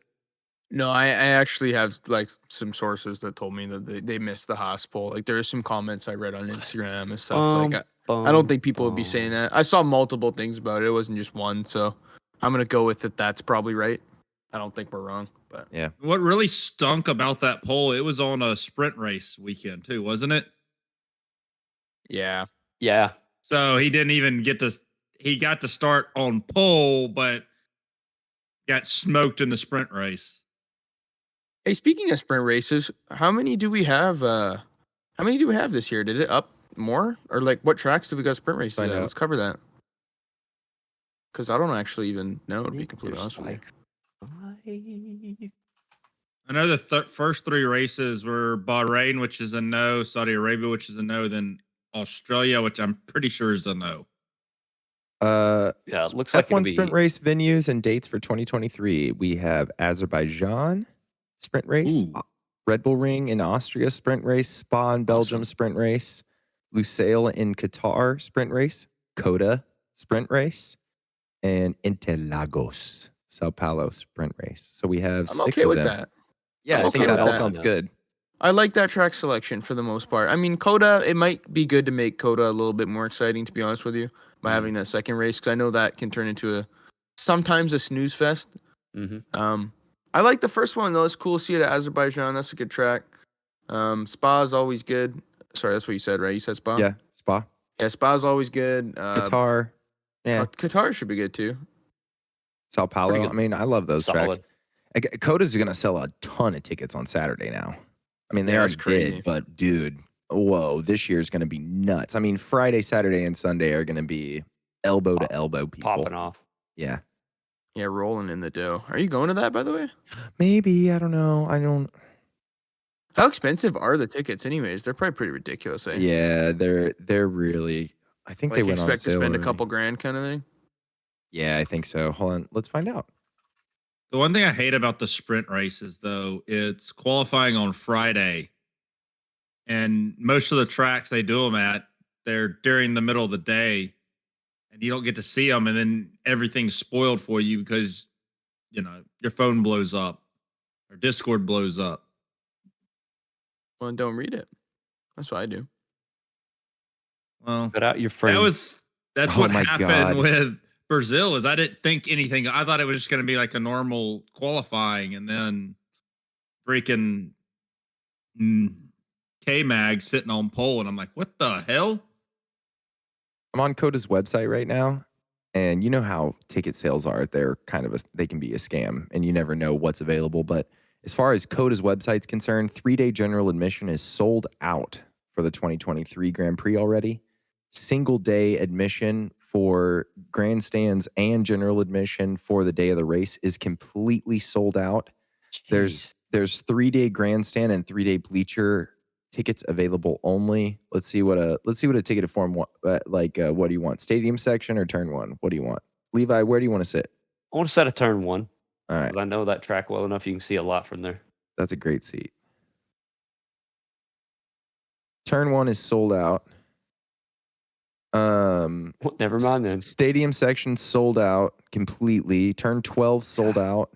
No, I actually have like some sources that told me that they missed the Haas poll. Like there are some comments I read on Instagram and stuff. Like I don't think people would be saying that. I saw multiple things about it. It wasn't just one. So I'm gonna go with it. That's probably right. I don't think we're wrong. But Yeah. What really stunk about that poll, it was on a sprint race weekend too, wasn't it? yeah, Yeah. So he didn't even get to. He got to start on pole, but got smoked in the sprint race. hey, speaking of sprint races, how many do we have? How many do we have this year? Did it up more, or like what tracks do we got sprint races find at? out. Let's cover that. Because I don't actually even know, to be completely honest with you. I know the first three races were Bahrain, which is a no, Saudi Arabia, which is a no, then Australia, which I'm pretty sure is a no. Yeah, it looks like it'll F1 sprint be race venues and dates for 2023. We have Azerbaijan sprint race, Ooh. Red Bull Ring in Austria sprint race, Spa in Belgium Awesome. sprint race, Lusail in Qatar sprint race, Coda sprint race, and Interlagos, Sao Paulo sprint race. So we have I'm 6 okay of with them. that. Yeah, I'm I think okay that with all that. sounds good. I like that track selection for the most part. I mean, Coda, it might be good to make Coda a little bit more exciting, to be honest with you, by having that second race, because I know that can turn into sometimes a snooze fest. Mm-hmm. I like the first one, though. It's cool to see it at Azerbaijan. That's a good track. Spa is always good. Sorry, that's what you said, right? You said Spa? Yeah, Spa, Yeah, Spa is always good. Qatar, yeah, Qatar should be good, too. Sao Paulo. good. I mean, I love those tracks. Solid. Coda's going to sell a ton of tickets on Saturday now. I mean, they Yeah, already that's crazy. did, but dude, whoa, this year is going to be nuts. I mean, Friday, Saturday, and Sunday are going to be elbow to elbow people. Popping off. Yeah. Yeah, rolling in the dough. Are you going to that, by the way? Maybe. I don't know. I don't. How expensive are the tickets, anyways? They're probably pretty ridiculous, eh? Yeah, they're really. I think they Like, went on expect to sale spend a already. couple grand kind of thing? Yeah, I think so. Hold on. Let's find out. The one thing I hate about the sprint races, though, it's qualifying on Friday. And most of the tracks they do them at, they're during the middle of the day. And you don't get to see them. And then everything's spoiled for you because, your phone blows up or Discord blows up. Well, don't read it. That's what I do. Well, Cut out your friends. that's Oh what my happened God. with Brazil is I didn't think anything. I thought it was just going to be like a normal qualifying and then freaking K-Mag sitting on pole. And I'm like, what the hell? I'm on Coda's website right now, and you know how ticket sales are. They're kind of they can be a scam, and you never know what's available. But as far as Coda's website's concerned, 3-day general admission is sold out for the 2023 Grand Prix already. Single day admission for grandstands and general admission for the day of the race is completely sold out. Jeez. There's 3-day grandstand and 3-day bleacher tickets available only. Let's see what a ticket to form what do you want? Stadium section or turn one? What do you want? Levi, where do you want to sit? I want to set a turn one. All right. 'Cause I know that track well enough. You can see a lot from there. That's a great seat. Turn one is sold out. Never mind then. Stadium section sold out completely. Turn 12 sold out.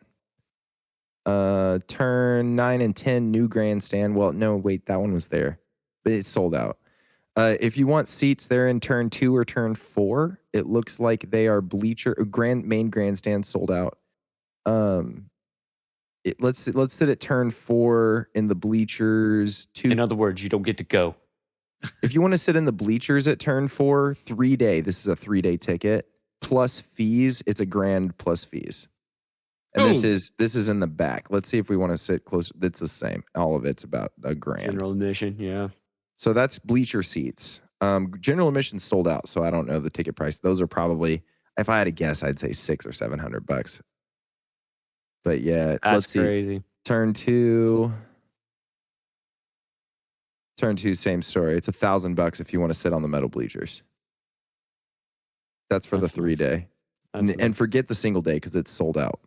Turn 9 and 10 new grandstand. Well, no, wait, that one was there, but it's sold out. If you want seats, they're in turn 2 or turn 4. It looks like they are main grandstand sold out. Let's sit at turn 4 in the bleachers. In other words, you don't get to go. If you want to sit in the bleachers at turn 4, 3-day. This is a 3-day ticket plus fees. It's a grand plus fees. And this is in the back. Let's see if we want to sit closer. It's the same. All of it's about a grand. General admission, yeah. So that's bleacher seats. General admission sold out, so I don't know the ticket price. Those are probably, if I had to guess, I'd say $600 or $700. But yeah, let's see. Crazy. Turn two, same story. It's $1,000 if you want to sit on the metal bleachers. That's for the 3-day, and forget the single day because it's sold out.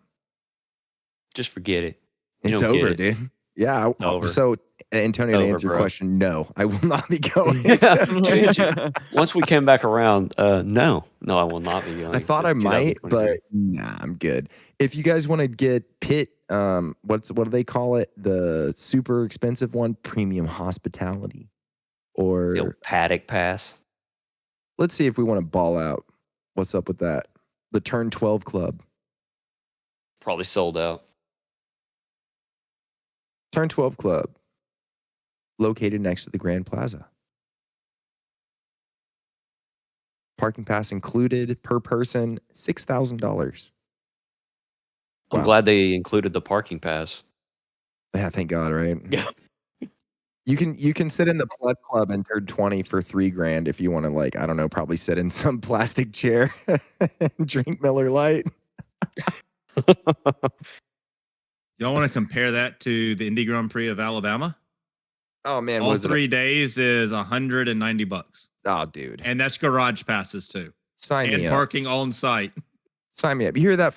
Just forget it. It's over, dude. Yeah. Over. So, Antonio, to Over, answer your bro. question, no, I will not be going. Yeah. Once we came back around, no, I will not be going. I thought for I might, 2023. but nah, I'm good. If you guys want to get pit, what do they call it? The super expensive one, premium hospitality, The or old paddock pass. let's see if we want to ball out. What's up with that? The Turn 12 Club. Probably sold out. Turn 12 Club, located next to the Grand Plaza. Parking pass included per person, $6,000. I'm Wow. glad they included the parking pass. Yeah, thank God, right? Yeah. You can sit in the Pleb Club and turn 20 for $3,000 if you want to, like, I don't know, probably sit in some plastic chair and drink Miller Lite. Y'all want to compare that to the Indy Grand Prix of Alabama? Oh man, All was it? 3 days is $190, Oh, dude, and that's garage passes too, sign and me up. parking on site. Sign me up. You hear that?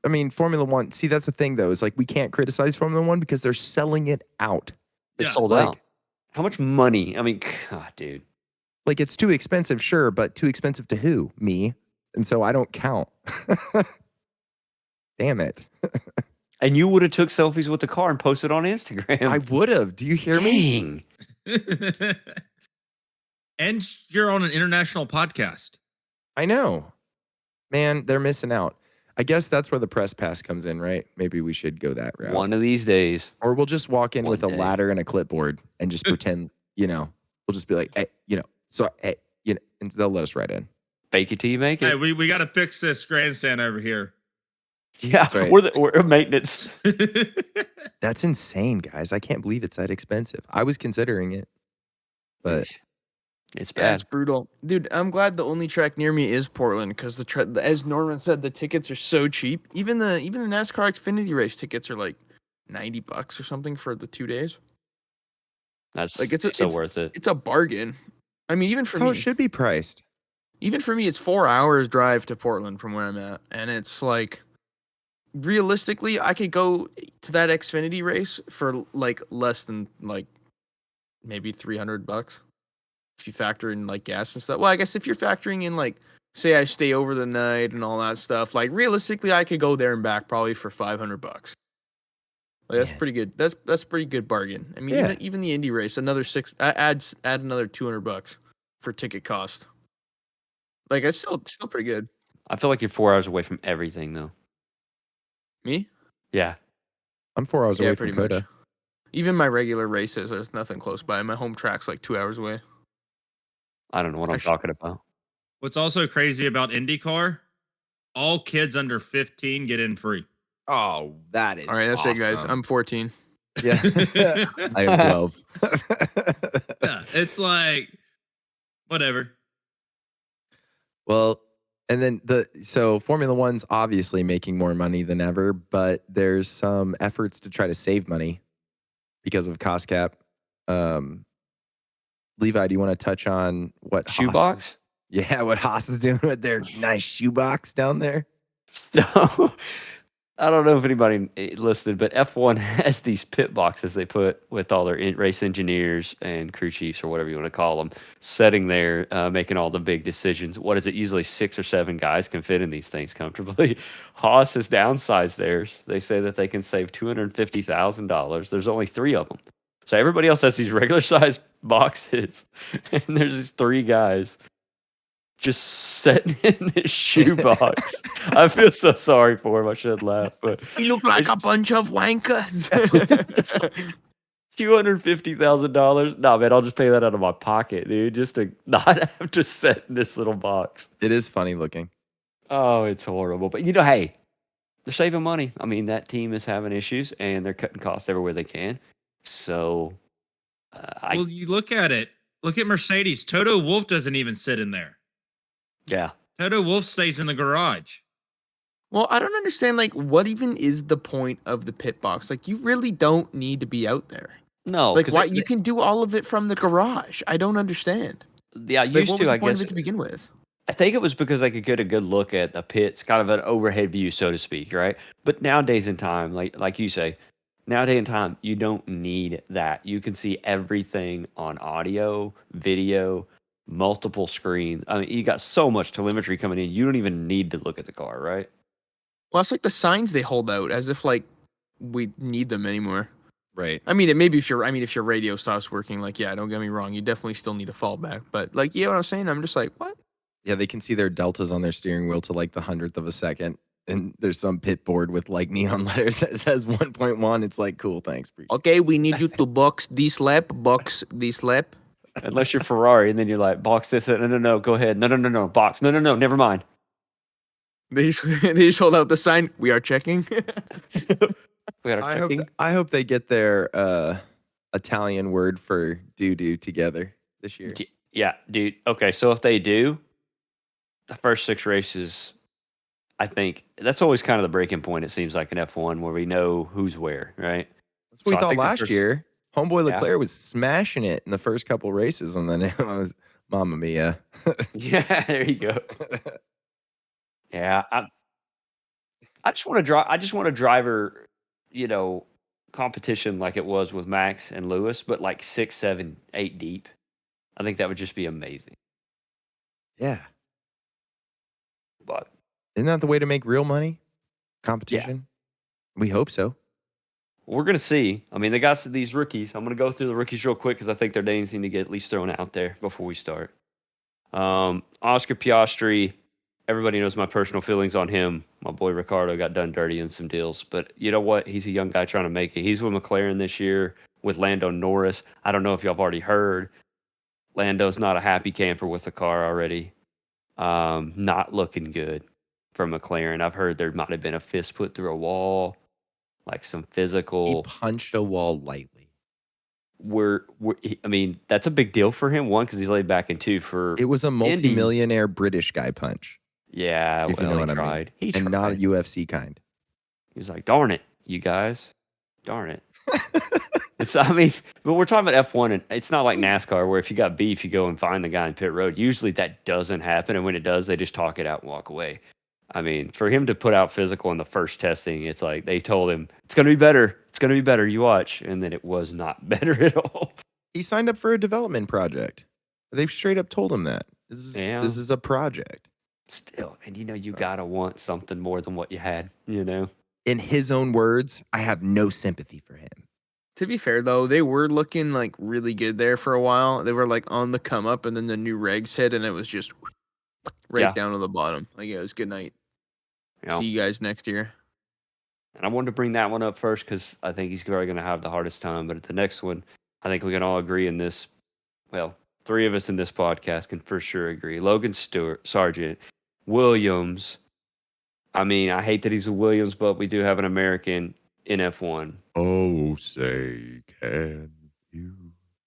I mean, Formula One. See, that's the thing, though. Is like we can't criticize Formula One because they're selling it out. It's Yeah. sold Like, out. How much money? I mean, God, dude. like it's too expensive, sure, but too expensive to who? Me. And so I don't count. Damn it. And you would have took selfies with the car and posted on Instagram. I would have. Do you hear me? Dang. And you're on an international podcast. I know. Man, they're missing out. I guess that's where the press pass comes in, right? Maybe we should go that route. One of these days. Or we'll just walk in One with a day. ladder and a clipboard and just pretend, we'll just be like, hey, and they'll let us right in. Fake it till you make it. Hey, we got to fix this grandstand over here. Yeah, That's right. we're maintenance. That's insane, guys. I can't believe it's that expensive. I was considering it, but It's Yeah, bad. it's brutal, dude. I'm glad the only track near me is Portland because as Norman said, the tickets are so cheap. Even the NASCAR Xfinity race tickets are like $90 or something for the 2 days. That's Like it's so worth it. It's a bargain. I mean, even for that's how it me, should be priced. it's 4 hours drive to Portland from where I'm at, and it's like realistically, I could go to that Xfinity race for like less than like maybe $300 if you factor in like gas and stuff. Well, I guess if you're factoring in like say I stay over the night and all that stuff, like realistically I could go there and back probably for $500. Like that's Man. pretty good. That's pretty good bargain. I mean, Yeah. even the Indy race, another add another $200 for ticket cost. Like it's still pretty good. I feel like you're 4 hours away from everything, though. Me? Yeah. I'm 4 hours away from pretty Coda. much. Even my regular races, there's nothing close by. My home track's like 2 hours away. I don't know what I'm Actually- talking about. What's also crazy about IndyCar, all kids under 15 get in free. Oh, that is All right, that's it, guys. awesome. I'm 14. Yeah. I am 12. Yeah, it's like, whatever. Well, and then so Formula One's obviously making more money than ever, but there's some efforts to try to save money because of cost cap. Levi, do you want to touch on what Shoebox? what Haas is doing with their nice shoebox down there? So, I don't know if anybody listened, but F1 has these pit boxes they put with all their race engineers and crew chiefs or whatever you want to call them, sitting there making all the big decisions. What is it? Usually 6 or 7 guys can fit in these things comfortably. Haas has downsized theirs. They say that they can save $250,000. There's only 3 of them. So everybody else has these regular sized boxes, and there's these 3 guys just sitting in this shoebox. I feel so sorry for him. I should laugh, but We look like a bunch of wankers. it's like $250,000. Nah, man, I'll just pay that out of my pocket, dude, just to not have to sit in this little box. It is funny looking. Oh, it's horrible. But hey, they're saving money. I mean, that team is having issues, and they're cutting costs everywhere they can. So, Well, you look at it. Look at Mercedes. Toto Wolff doesn't even sit in there. yeah. Toto Wolff stays in the garage. Well, I don't understand, like, what even is the point of the pit box? Like, you really don't need to be out there. No, Like, 'cause why you can do all of it from the garage? I don't understand. yeah, Like, used what to, was the I point guess. of it to begin with? I think it was because I could get a good look at the pits, kind of an overhead view, so to speak, right? But nowadays in time, like you say, Nowadays in time, you don't need that. You can see everything on audio, video, multiple screens. I mean, you got so much telemetry coming in. You don't even need to look at the car, right? Well, it's like the signs they hold out as if like we need them anymore. Right. I mean, it maybe if your radio stops working, like, yeah, don't get me wrong, you definitely still need a fallback. But like, you know what I'm saying? I'm just like, what? Yeah, they can see their deltas on their steering wheel to like the 100th of a second. And there's some pit board with like neon letters that says 1.1. It's like, cool, thanks. Appreciate Okay, we need you to box this lap, box this lap. Unless you're Ferrari, and then you're like, box this. No, go ahead. No, box. No, never mind. They just hold out the sign. We are checking. We got I checking. I hope they get their Italian word for doo-doo together this year. Yeah, dude. Okay, so if they do, the first 6 races, I think that's always kind of the breaking point. It seems like in F1 where we know who's where, right? That's what So we I thought think the last first- year. Homeboy Yeah. Leclerc was smashing it in the first couple races, and then it was Mamma Mia. Yeah, there you go. Yeah, I just want to drive. I just want a driver, you know, competition like it was with Max and Lewis, but like 6, 7, 8 deep. I think that would just be amazing. Yeah. But Isn't that the way to make real money? yeah, Competition? We hope so. we're gonna see. I mean, they got these rookies. I'm gonna go through the rookies real quick because I think their names need to get at least thrown out there before we start. Oscar Piastri. Everybody knows my personal feelings on him. My boy Ricardo got done dirty in some deals, but you know what? He's a young guy trying to make it. He's with McLaren this year with Lando Norris. I don't know if y'all have already heard. Lando's not a happy camper with the car already. Not looking good for McLaren. I've heard there might have been a fist put through a wall, like some He physical. punched a wall lightly. I mean, that's a big deal for him. One, because he's laid back, and two, for It was a Indy. multimillionaire British guy punch, Yeah, if you well, know he what I mean. tried. He And not a tried. UFC kind. He was like, "Darn it, you guys, darn it." It's, I mean, but we're talking about F1, and it's not like NASCAR where if you got beef, you go and find the guy in pit road. Usually that doesn't happen, and when it does, they just talk it out and walk away. I mean, for him to put out physical in the first testing, it's like they told him it's going to be better. It's going to be better. You watch, and then it was not better at all. He signed up for a development project. They've straight up told him that. Yeah. This is a project. Still, and you gotta want something more than what you had. In his own words, I have no sympathy for him. To be fair though, they were looking like really good there for a while. They were like on the come up, and then the new regs hit, and it was just right Yeah. down to the bottom. Like, yeah, it was good night. See you guys next year. And I wanted to bring that one up first because I think he's probably going to have the hardest time. But at the next one, I think we can all agree in this. Well, 3 of us in this podcast can for sure agree. Logan Sargent, Williams. I mean, I hate that he's a Williams, but we do have an American in F1. Oh, say, can you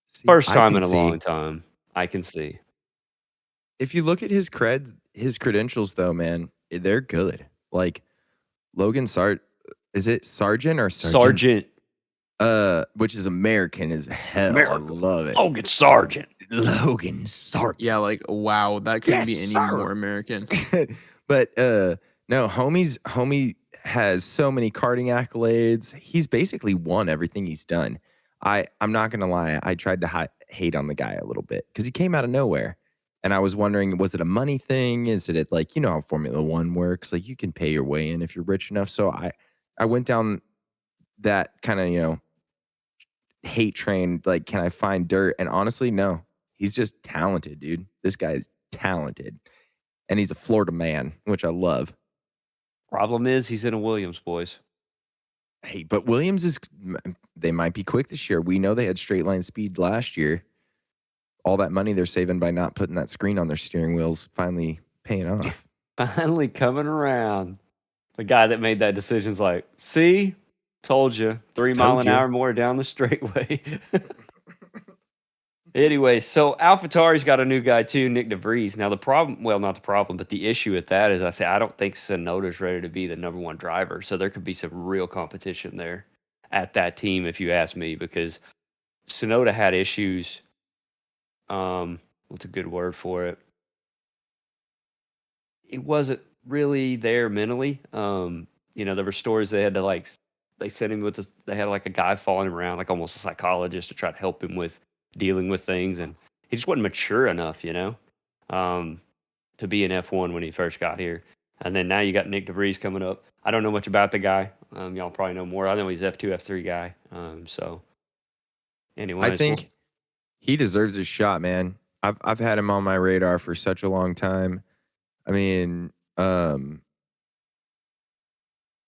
see? First I time can in a see. long time. I can see. If you look at his credentials, though, man, they're good. Like Logan is it Sargent or Sargent? Sargent. Which is American as hell. America. I love it. Logan Sargent. Logan Sargent. Yeah, like wow, that couldn't be any sir. more American. But no, homie has so many karting accolades. He's basically won everything he's done. I'm not gonna lie, I tried to hate on the guy a little bit because he came out of nowhere. And I was wondering, was it a money thing? Is it like, you know how Formula One works? Like you can pay your way in if you're rich enough. So I went down that kind of, hate train. Like, can I find dirt? And honestly, no. He's just talented, dude. This guy is talented. And he's a Florida man, which I love. Problem is, he's in a Williams, boys. Hey, but Williams they might be quick this year. We know they had straight line speed last year. All that money they're saving by not putting that screen on their steering wheels finally paying off. Finally coming around. The guy that made that decision's like, see, told you, 3 mile an hour more down the straightway. Anyway, so AlphaTauri's got a new guy too, Nick DeVries. Now the problem, well, not the problem, but the issue with that is I don't think Sonoda's ready to be the number 1 driver. So there could be some real competition there at that team, if you ask me, because Sonoda had issues. What's a good word for it? It wasn't really there mentally. There were stories they had to they sent him with they had like a guy following him around, like almost a psychologist to try to help him with dealing with things, and he just wasn't mature enough, to be in F1 when he first got here. And then now you got Nick DeVries coming up. I don't know much about the guy. Y'all probably know more. I know he's F2, F3 guy. So, I anyways, think he deserves his shot, man. I've had him on my radar for such a long time. I mean,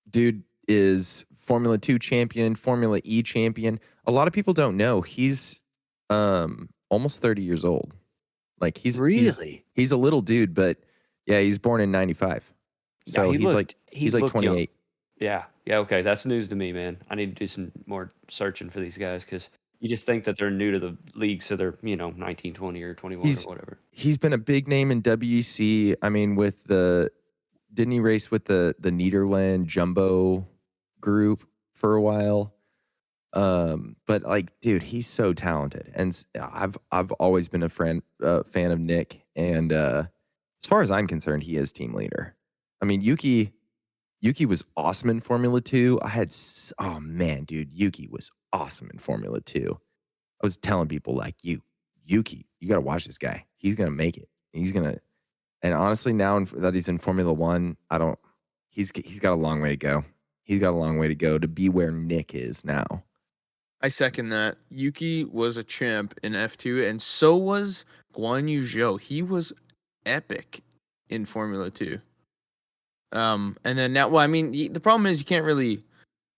dude is Formula 2 champion, Formula E champion. A lot of people don't know he's almost 30 years old. Like he's really, a little dude, but yeah, he's born in 95. yeah, So he he's looked young. 28. Yeah, okay, that's news to me, man. I need to do some more searching for these guys because you just think that they're new to the league, so they're 19, 20, or 21 or whatever. He's been a big name in WEC. I mean, didn't he race with the Nederland Jumbo group for a while? But like, dude, he's so talented, and I've always been a fan of Nick, and as far as I'm concerned, he is team leader. I mean, Yuki was awesome in Formula 2. Oh man, dude, Yuki was awesome in Formula 2. I was telling people like, Yuki, you got to watch this guy. He's gonna make it. And honestly, now that he's in Formula 1, he's got a long way to go. He's got a long way to go to be where Nick is now. I second that. Yuki was a champ in F2, and so was Guan Yu Zhou. He was epic in Formula 2. And then now, well, I mean, the problem is you can't really,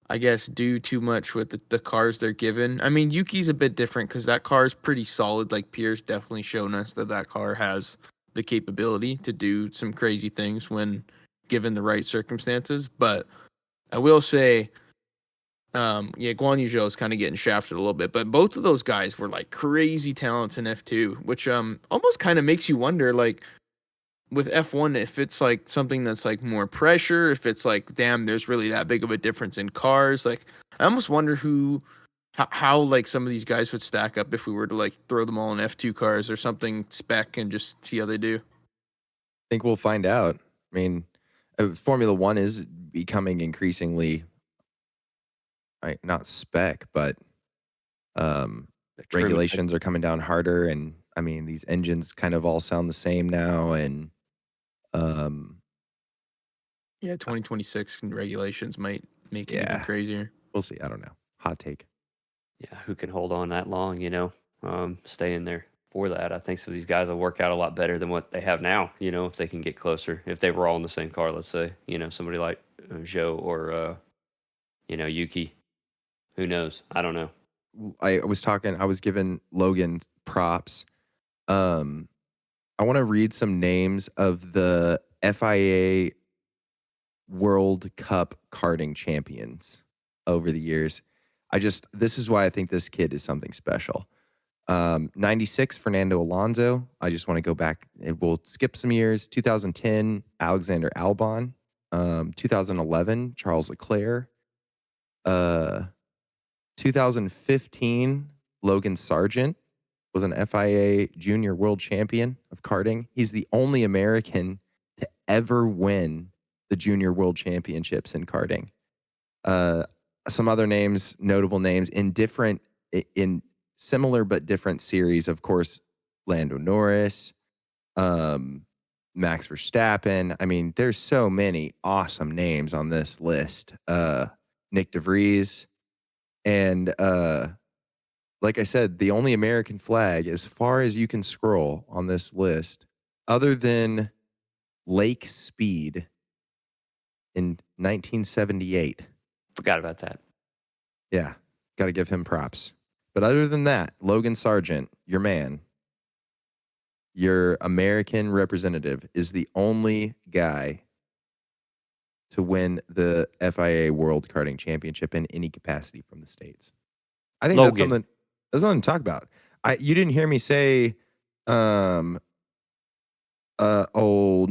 I guess, do too much with the cars they're given. I mean, Yuki's a bit different because that car is pretty solid. Like, Pierre's definitely shown us that car has the capability to do some crazy things when given the right circumstances. But I will say, Guan Yu Zhou is kind of getting shafted a little bit, but both of those guys were like crazy talents in F2, which almost kind of makes you wonder, like with F1, if it's like something that's like more pressure, if it's like, damn, there's really that big of a difference in cars. Like, I almost wonder how like some of these guys would stack up if we were to like throw them all in F2 cars or something spec and just see how they do. I think we'll find out. I mean, Formula 1 is becoming increasingly not spec, but regulations are coming down harder, and I mean, these engines kind of all sound the same now, and 2026 regulations might make it even crazier. We'll see. I don't know. Hot take. Yeah, who can hold on that long, stay in there for that. I think some of these guys will work out a lot better than what they have now, if they can get closer. If they were all in the same car, let's say, somebody like Joe or, Yuki. Who knows? I don't know. I was giving Logan props. I want to read some names of the FIA World Cup karting champions over the years. This is why I think this kid is something special. 96, Fernando Alonso. I just want to go back. We'll skip some years. 2010, Alexander Albon. 2011, Charles Leclerc. 2015, Logan Sargent was an FIA Junior World Champion of karting. He's the only American to ever win the Junior World Championships in karting. Some other names, notable names in similar but different series, of course, Lando Norris, Max Verstappen. I mean, there's so many awesome names on this list. Nick DeVries. And like I said, the only American flag, as far as you can scroll on this list, other than Lake Speed in 1978. Forgot about that. Yeah, got to give him props. But other than that, Logan Sargent, your man, your American representative, is the only guy to win the FIA World Karting Championship in any capacity from the States. I think that's something to talk about. You didn't hear me say old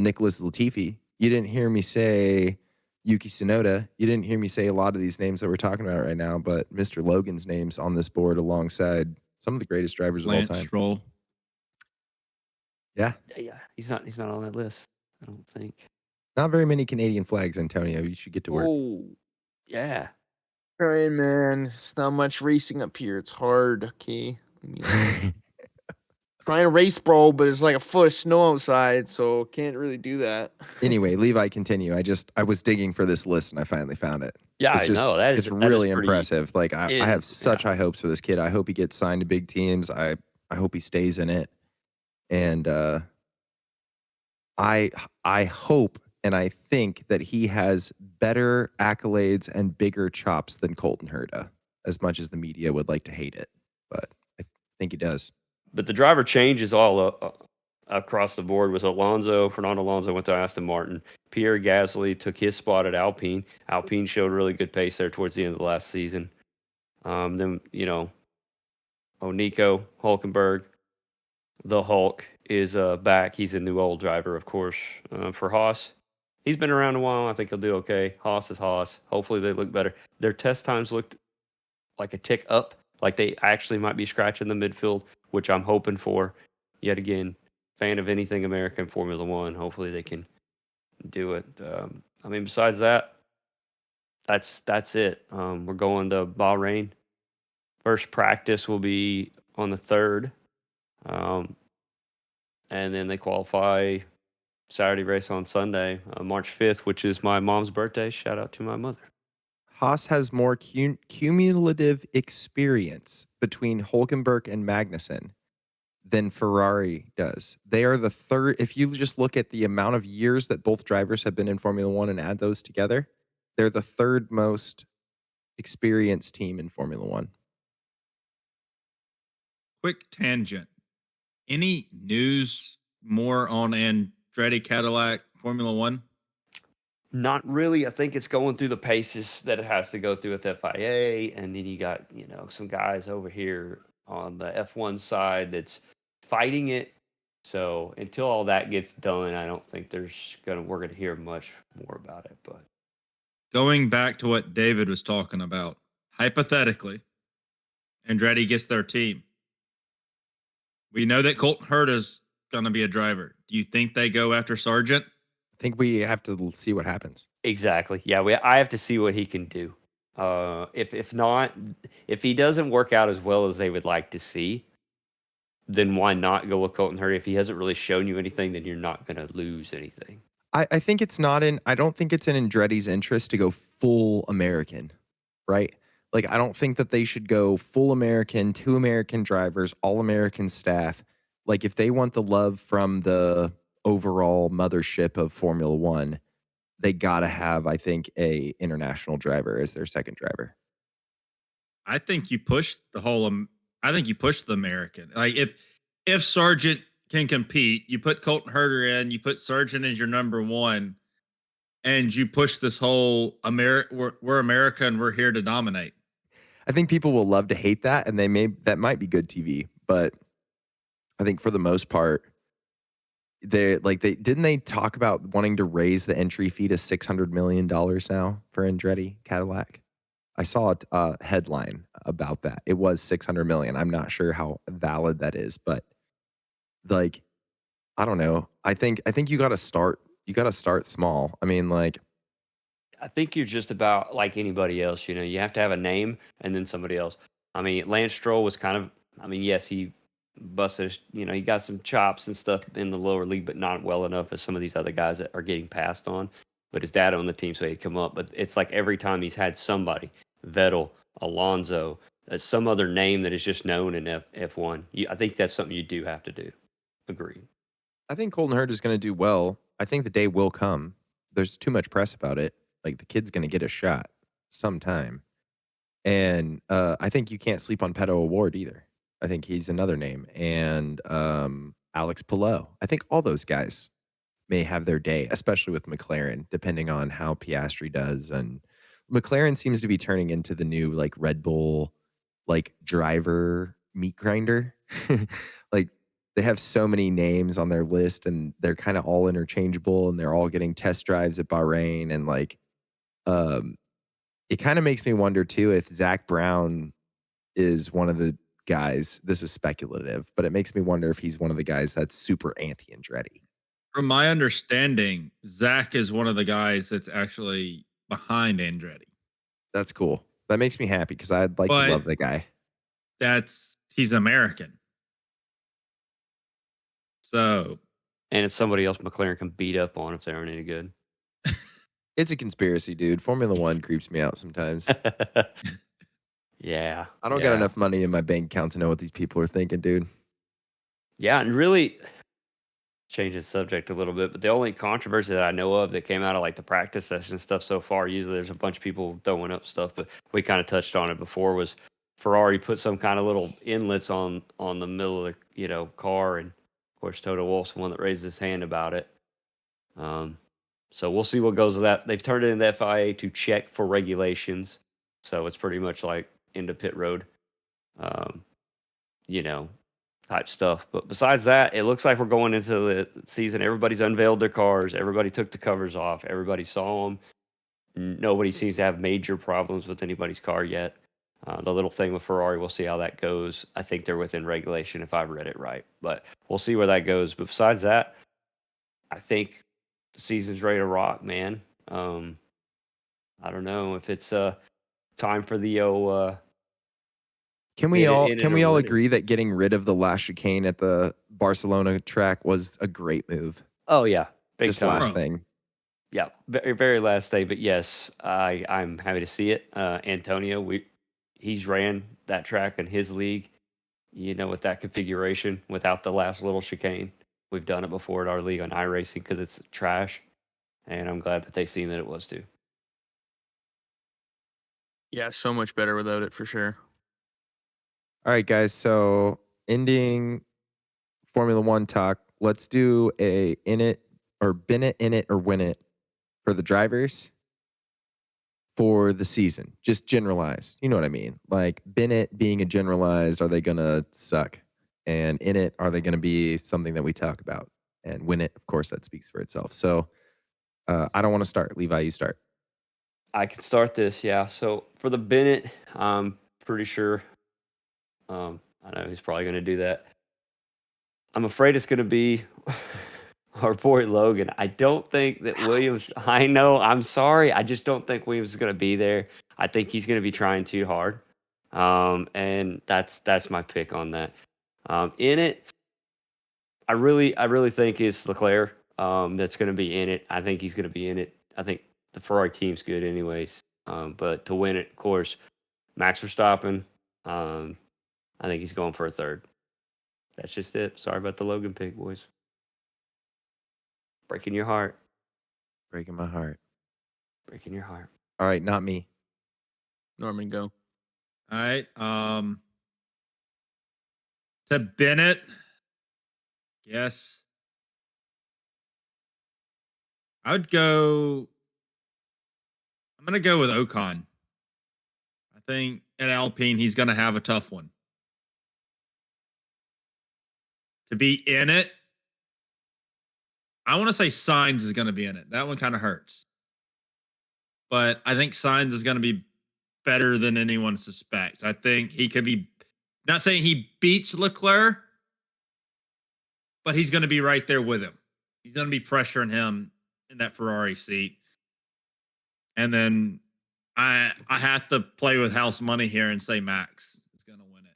Nicholas Latifi. You didn't hear me say Yuki Tsunoda. You didn't hear me say a lot of these names that we're talking about right now, but Mr. Logan's name's on this board alongside some of the greatest drivers of all time. Stroll. Yeah. Yeah, he's not on that list, I don't think. Not very many Canadian flags, Antonio. You should get to work. Oh, yeah. Trying, man. It's not much racing up here. It's hard. Okay. Trying to race, bro, but it's like a foot of snow outside, so can't really do that. Anyway, Levi, continue. I was digging for this list and I finally found it. Yeah, It's I just know that it's is really pretty. impressive. Like I It have is, such yeah. high hopes for this kid. I hope he gets signed to big teams. I hope he stays in it. And I hope and I think that he has better accolades and bigger chops than Colton Herta, as much as the media would like to hate it. But I think he does. But the driver change is all across the board. With Fernando Alonso went to Aston Martin. Pierre Gasly took his spot at Alpine. Alpine showed really good pace there towards the end of the last season. Then Nico Hulkenberg, the Hulk, is back. He's a new old driver, of course, for Haas. He's been around a while. I think he'll do okay. Haas is Haas. Hopefully they look better. Their test times looked like a tick up, like they actually might be scratching the midfield, which I'm hoping for. Yet again, fan of anything American Formula One. Hopefully they can do it. Besides that, that's it. We're going to Bahrain. First practice will be on the 3rd, and then they qualify Saturday race on Sunday, March 5th, which is my mom's birthday. Shout out to my mother. Haas has more cumulative experience between Hulkenberg and Magnussen than Ferrari does. They are the third. If you just look at the amount of years that both drivers have been in Formula One and add those together, they're the third most experienced team in Formula One. Quick tangent. Any news more on Andretti Cadillac Formula One? Not really. I think it's going through the paces that it has to go through with FIA, and then you got some guys over here on the F1 side that's fighting it. So until all that gets done, I don't think we're gonna hear much more about it. But Going back to what David was talking about, hypothetically, Andretti gets their team. We know that Colton Herta's going to be a driver. Do you think they go after Sargent? I think we have to see what happens. exactly, yeah, I have to see what he can do. If not, if he doesn't work out as well as they would like to see, then why not go with Colton Herta? If he hasn't really shown you anything, then you're not going to lose anything. I think it's not in. I don't think it's in Andretti's interest to go full American, right? Like I don't think that they should go full American, 2 American drivers, all American staff. Like if they want the love from the overall mothership of Formula One, they gotta have, I think, a international driver as their second driver. I think you push the whole. I think you push the American. Like if Sargent can compete, you put Colton Herta in, you put Sargent as your number one, and you push this whole We're America and we're here to dominate. I think people will love to hate that, and that might be good TV, but I think for the most part, they didn't they talk about wanting to raise the entry fee to $600 million now for Andretti Cadillac? I saw a headline about that. It was 600 million. I'm not sure how valid that is, but like, I don't know. I think you got to start. You got to start small. I mean, like, I think you're just about like anybody else. You have to have a name and then somebody else. Lance Stroll was kind of. Yes, he busted. He got some chops and stuff in the lower league, but not well enough as some of these other guys that are getting passed on. But his dad owned the team, so he'd come up. But it's like every time he's had somebody, Vettel, Alonso, some other name that is just known in F1. I think that's something you do have to do. Agree. I think Colton Herta is going to do well. I think the day will come. There's too much press about it. Like the kid's going to get a shot sometime, and I think you can't sleep on Peto Award either. I think he's another name, and Alex Palou. I think all those guys may have their day, especially with McLaren, depending on how Piastri does. And McLaren seems to be turning into the new like Red Bull, like driver meat grinder. Like they have so many names on their list and they're kind of all interchangeable and they're all getting test drives at Bahrain. And like, it kind of makes me wonder too, if Zach Brown is one of the guys, this is speculative, but it makes me wonder if he's one of the guys that's super anti-Andretti. From my understanding, Zach is one of the guys that's actually behind Andretti. That's cool. That makes me happy because I'd like to But- love the guy. he's American. So And it's somebody else McLaren can beat up on if they aren't any good. It's a conspiracy, dude. Formula One creeps me out sometimes. Yeah. I don't yeah. got enough money in my bank account to know what these people are thinking, dude. Yeah, and really change the subject a little bit, but the only controversy that I know of that came out of like the practice session stuff so far, usually there's a bunch of people throwing up stuff, but we kind of touched on it before, was Ferrari put some kind of little inlets on the middle of the car, and of course Toto Wolff's the one that raised his hand about it. So we'll see what goes with that. They've turned it into FIA to check for regulations, so it's pretty much like into pit road. You know, type stuff. But besides that, it looks like we're going into the season. Everybody's unveiled their cars. Everybody took the covers off. Everybody saw them. Nobody seems to have major problems with anybody's car yet. The little thing with Ferrari, we'll see how that goes. I think they're within regulation if I've read it right, but we'll see where that goes. But besides that, I think the season's ready to rock, man. I don't know if it's time for the Can we Get it all in can and we all already. agree that getting rid of the last chicane at the Barcelona track was a great move? oh yeah, big Just time. last Bro. thing. Yeah, very, very last day, but yes, I'm happy to see it. Antonio, he's ran that track in his league, with that configuration without the last little chicane. We've done it before at our league on iRacing because it's trash, and I'm glad that they seen that it was too. Yeah, so much better without it for sure. All right, guys. So ending Formula One talk. Let's do a in it or bin it, in it, or win it for the drivers for the season. Just generalized. You know what I mean? Like bin it being a generalized, are they gonna suck? And in it, are they gonna be something that we talk about? And win it, of course, that speaks for itself. So I don't want to start. Levi, you start. I can start this, yeah. So for the Bennett, I'm pretty sure. I know he's probably going to do that. I'm afraid it's going to be our boy Logan. I don't think that Williams. I know. I'm sorry. I just don't think Williams is going to be there. I think he's going to be trying too hard, and that's my pick on that. In it, I really think it's Leclerc that's going to be in it. I think he's going to be in it. I think the Ferrari team's good, anyways. But to win it, of course, Max Verstappen. I think he's going for a third. That's just it. Sorry about the Logan pick, boys. Breaking your heart. Breaking my heart. Breaking your heart. All right, not me. Norman, go. all right. To Bennett. Yes. I would go. I'm gonna go with Ocon. I think at Alpine he's gonna have a tough one. To be in it, I want to say Sainz is gonna be in it. That one kind of hurts. But I think Sainz is gonna be better than anyone suspects. I think he could be, not saying he beats Leclerc, but he's gonna be right there with him. He's gonna be pressuring him in that Ferrari seat. And then I have to play with house money here and say Max is going to win it.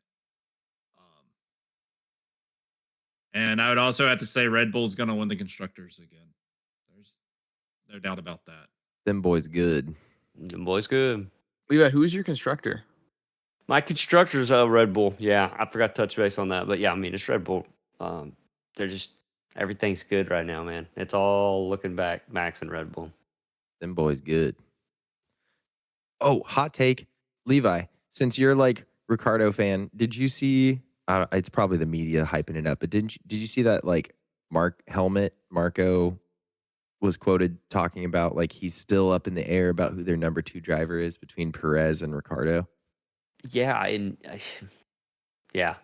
And I would also have to say Red Bull's going to win the constructors again. There's no doubt about that. Them boys good. The boy's good. Levi, who's your constructor? My constructor's Red Bull. Yeah, I forgot to touch base on that. But yeah, I mean, it's Red Bull. They're just, everything's good right now, man. It's all looking back, Max and Red Bull. Them boys good. Oh, hot take. Levi, since you're like Ricardo fan, did you see it's probably the media hyping it up, but did you see that like Marco was quoted talking about like he's still up in the air about who their number 2 driver is between Perez and Ricardo? Yeah,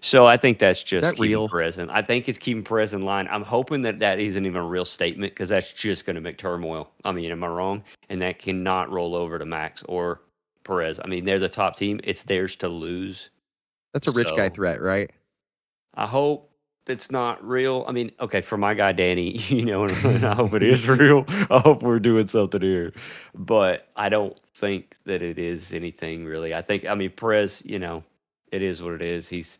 so I think that's just that keeping real? Perez in. I think it's keeping Perez in line. I'm hoping that isn't even a real statement because that's just going to make turmoil. I mean, am I wrong? And that cannot roll over to Max or Perez. I mean, they're the top team. It's theirs to lose. That's a rich guy So- threat, right? I hope it's not real. I mean, okay, for my guy Danny, and I hope it is real. I hope we're doing something here, but I don't think that it is anything really. I mean, Perez, it is what it is. He's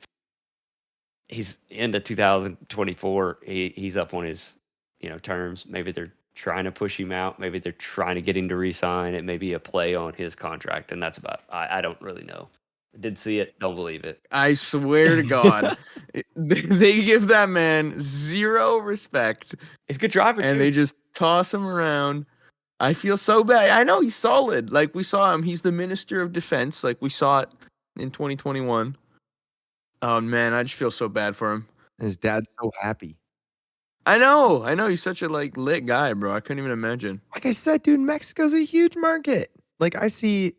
into 2024. He's up on his, terms. Maybe they're trying to push him out. Maybe they're trying to get him to resign. It may be a play on his contract, and that's about. I don't really know. Did see it. Don't believe it. I swear to God, they give that man zero respect, He's a good driver and too. they just toss him around. I feel so bad. I know he's solid. Like we saw him. He's the minister of defense. Like we saw it in 2021. Oh man, I just feel so bad for him. His dad's so happy. I know. He's such a lit guy, bro. I couldn't even imagine. Like I said, dude, Mexico's a huge market. Like I see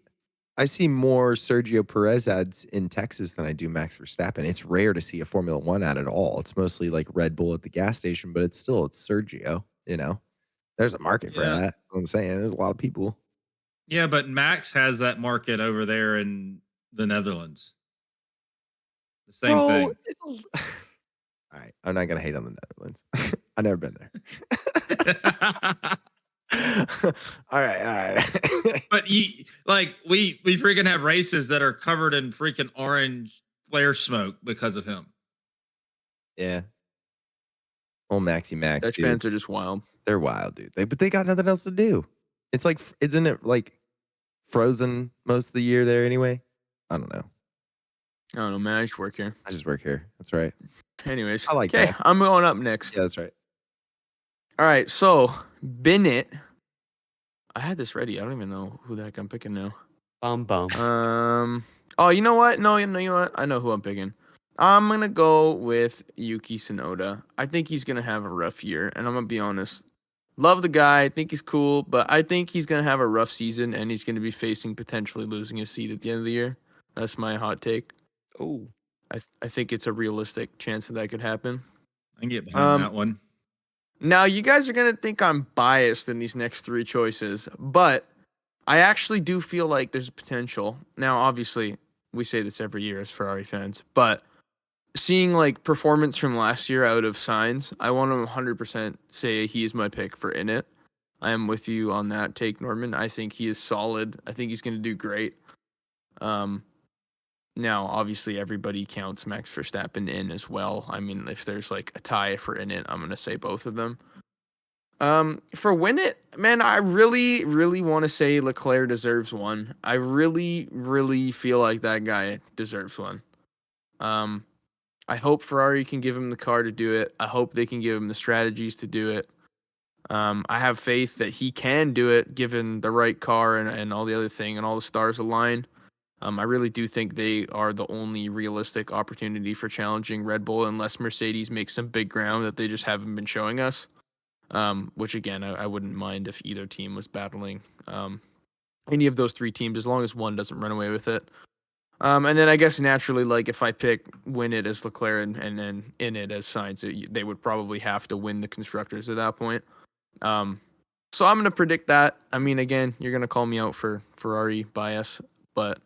more Sergio Perez ads in Texas than I do Max Verstappen. It's rare to see a Formula One ad at all. It's mostly like Red Bull at the gas station, but it's Sergio, There's a market for Yeah. that. That's what I'm saying. There's a lot of people. Yeah, but Max has that market over there in the Netherlands. The same thing. All right. I'm not gonna hate on the Netherlands. I've never been there. all right. But we freaking have races that are covered in freaking orange flare smoke because of him. Yeah. Old Maxi Max. Dutch dude. fans are just wild. They're wild, dude. But they got nothing else to do. It's like, isn't it like frozen most of the year there anyway? I don't know. I don't know, man. I just work here. I just work here. That's right. Anyways, I like okay, that. I'm going up next. Yeah, that's right. All right, so Bennett. I had this ready. I don't even know who the heck I'm picking now. Bum. Oh, you know what? No, you know what? I know who I'm picking. I'm gonna go with Yuki Tsunoda. I think he's gonna have a rough year, and I'm gonna be honest. Love the guy. I think he's cool, but I think he's gonna have a rough season, and he's gonna be facing potentially losing his seat at the end of the year. That's my hot take. Oh, I think it's a realistic chance that could happen. I can get behind that one. Now, you guys are going to think I'm biased in these next three choices, but I actually do feel like there's potential. Now, obviously, we say this every year as Ferrari fans, but seeing performance from last year out of Sainz, I want to 100% say he is my pick for in it. I am with you on that take, Norman. I think he is solid. I think he's going to do great. Now, obviously, everybody counts Max Verstappen in as well. I mean, if there's a tie for in it, I'm going to say both of them. For win it, man, I really, really want to say Leclerc deserves one. I really, really feel like that guy deserves one. I hope Ferrari can give him the car to do it. I hope they can give him the strategies to do it. I have faith that he can do it given the right car and all the other thing and all the stars align. I really do think they are the only realistic opportunity for challenging Red Bull unless Mercedes makes some big ground that they just haven't been showing us. Which, again, I wouldn't mind if either team was battling any of those three teams as long as one doesn't run away with it. And then I guess naturally, if I pick win it as Leclerc and then in it as Sainz, they would probably have to win the Constructors at that point. So I'm going to predict that. I mean, again, you're going to call me out for Ferrari bias, but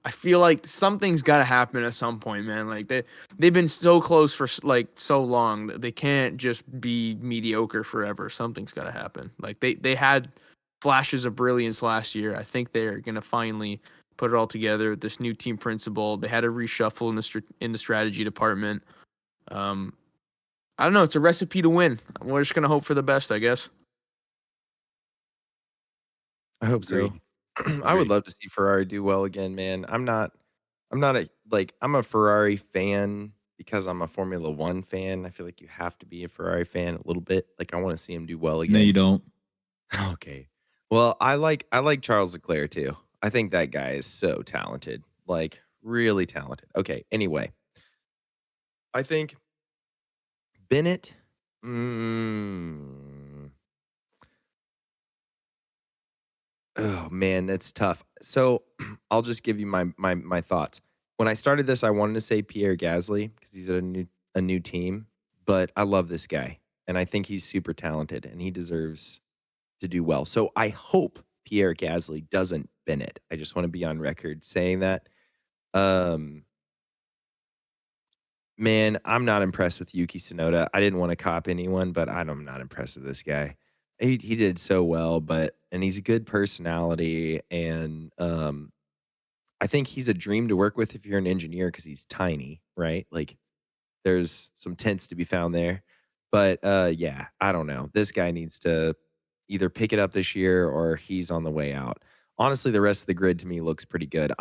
I feel like something's got to happen at some point, man. They've been so close for so long that they can't just be mediocre forever. Something's got to happen. They had flashes of brilliance last year. I think they're gonna finally put it all together with this new team principal. They had a reshuffle in the strategy department. I don't know. It's a recipe to win. We're just gonna hope for the best, I guess. I hope so. I would love to see Ferrari do well again, man. I'm a Ferrari fan because I'm a Formula One fan. I feel like you have to be a Ferrari fan a little bit. I want to see him do well again. No, you don't. Okay. Well, I like Charles Leclerc too. I think that guy is so talented. Really talented. Okay, anyway. I think Bennett Oh man, that's tough. So I'll just give you my thoughts. When I started this, I wanted to say Pierre Gasly because he's at a new team, but I love this guy and I think he's super talented and he deserves to do well. So I hope Pierre Gasly doesn't Bennett. I just want to be on record saying that. Man, I'm not impressed with Yuki Tsunoda. I didn't want to cop anyone, but I'm not impressed with this guy. He did so well, and he's a good personality, and I think he's a dream to work with if you're an engineer because he's tiny, right? Like there's some tents to be found there. But yeah, I don't know. This guy needs to either pick it up this year or he's on the way out. Honestly, the rest of the grid to me looks pretty good.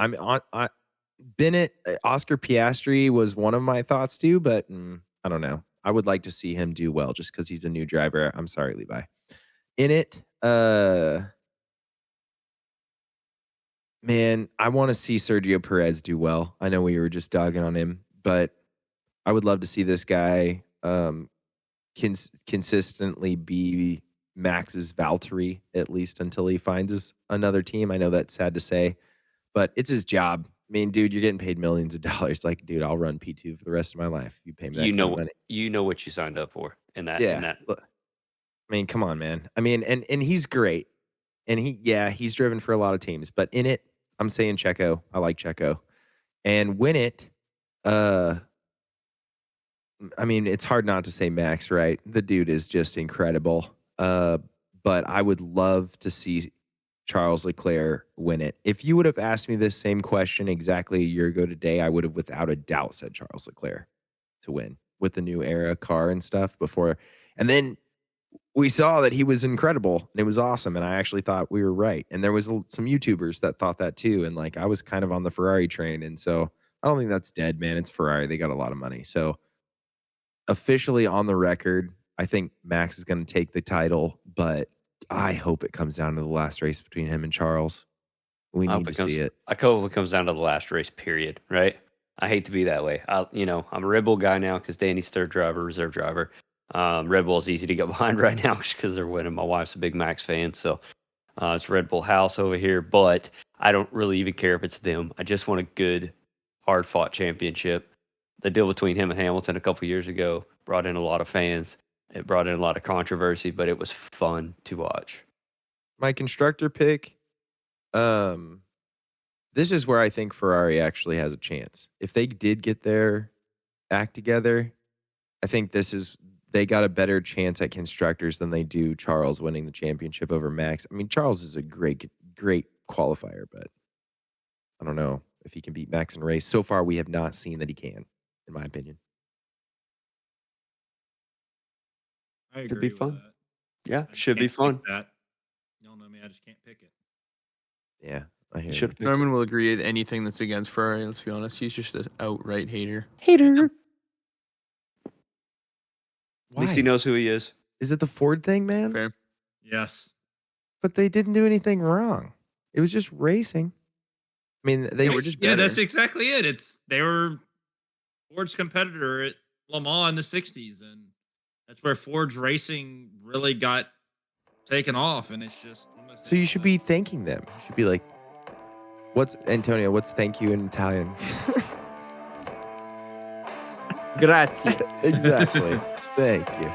Bennett, Oscar Piastri was one of my thoughts too, but I don't know. I would like to see him do well just because he's a new driver. I'm sorry, Levi. In it, man, I want to see Sergio Perez do well. I know we were just dogging on him, but I would love to see this guy consistently be Max's Valtteri, at least until he finds another team. I know that's sad to say, but it's his job. I mean, dude, you're getting paid millions of dollars. Like, dude, I'll run P2 for the rest of my life. You pay me that kind of money. You know what you signed up for in that. Yeah. In that. I mean, come on, man. I mean, and he's great. And he's driven for a lot of teams. But in it, I'm saying Checo. I like Checo. And win it, I mean, it's hard not to say Max, right? The dude is just incredible. But I would love to see Charles Leclerc win it. If you would have asked me this same question exactly a year ago today, I would have without a doubt said Charles Leclerc to win with the new era car and stuff before. And then we saw that he was incredible and it was awesome. And I actually thought we were right. And there was some YouTubers that thought that too. And like, I was kind of on the Ferrari train. And so I don't think that's dead, man. It's Ferrari. They got a lot of money. So officially on the record, I think Max is going to take the title, but I hope it comes down to the last race between him and Charles. We need to see it. I hope it comes down to the last race, period, right? I hate to be that way. I'm a Red Bull guy now because Danny's third driver, reserve driver. Red Bull is easy to get behind right now because they're winning. My wife's a big Max fan, so it's Red Bull house over here. But I don't really even care if it's them. I just want a good, hard-fought championship. The deal between him and Hamilton a couple years ago brought in a lot of fans. It brought in a lot of controversy, but it was fun to watch. My constructor pick, this is where I think Ferrari actually has a chance. If they did get their act together, I think they got a better chance at constructors than they do Charles winning the championship over Max. I mean, Charles is a great qualifier, but I don't know if he can beat Max in a race. So far, we have not seen that he can, in my opinion. I agree Should be with fun. that. Yeah, I just should be can't fun. pick that. Y'all know me, I just can't pick it. Yeah, I hear Should you. have Norman will agree with anything that's against Ferrari. Let's be honest. He's just an outright hater. Hater. At Why? least he knows who he is. Is it the Ford thing, man? Fair. Yes. But they didn't do anything wrong. It was just racing. I mean, they were just Yeah, better. that's exactly it. They were Ford's competitor at Le Mans in the 60s, and that's where Ford's racing really got taken off. And it's just one of those So you things should that- be thanking them. You should be like, what's thank you in Italian? Grazie. Exactly. Thank you.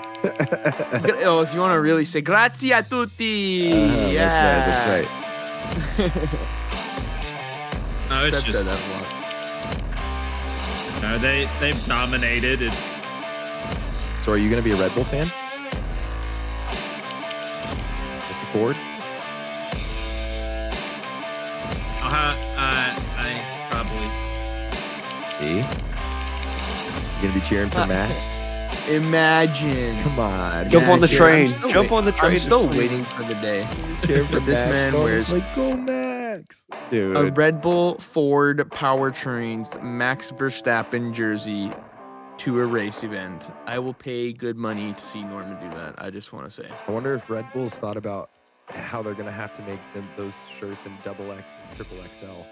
Oh, if you want to really say grazie a tutti. Yeah. That's right. No, it's Seth just said that a lot. no, they've dominated. It's So are you going to be a Red Bull fan? Mr. Ford? I probably. See? You going to be cheering for Max? Imagine. Come on. Jump on the Max. train. I'm still Jump on the train. I'm still waiting for the day. Cheering for But this Max. man Going wears like, go Max. Dude. a Red Bull Ford Powertrains Max Verstappen jersey to a race event. I will pay good money to see Norman do that. I just want to say. I wonder if Red Bull's thought about how they're going to have to make those shirts in XXL and XXL.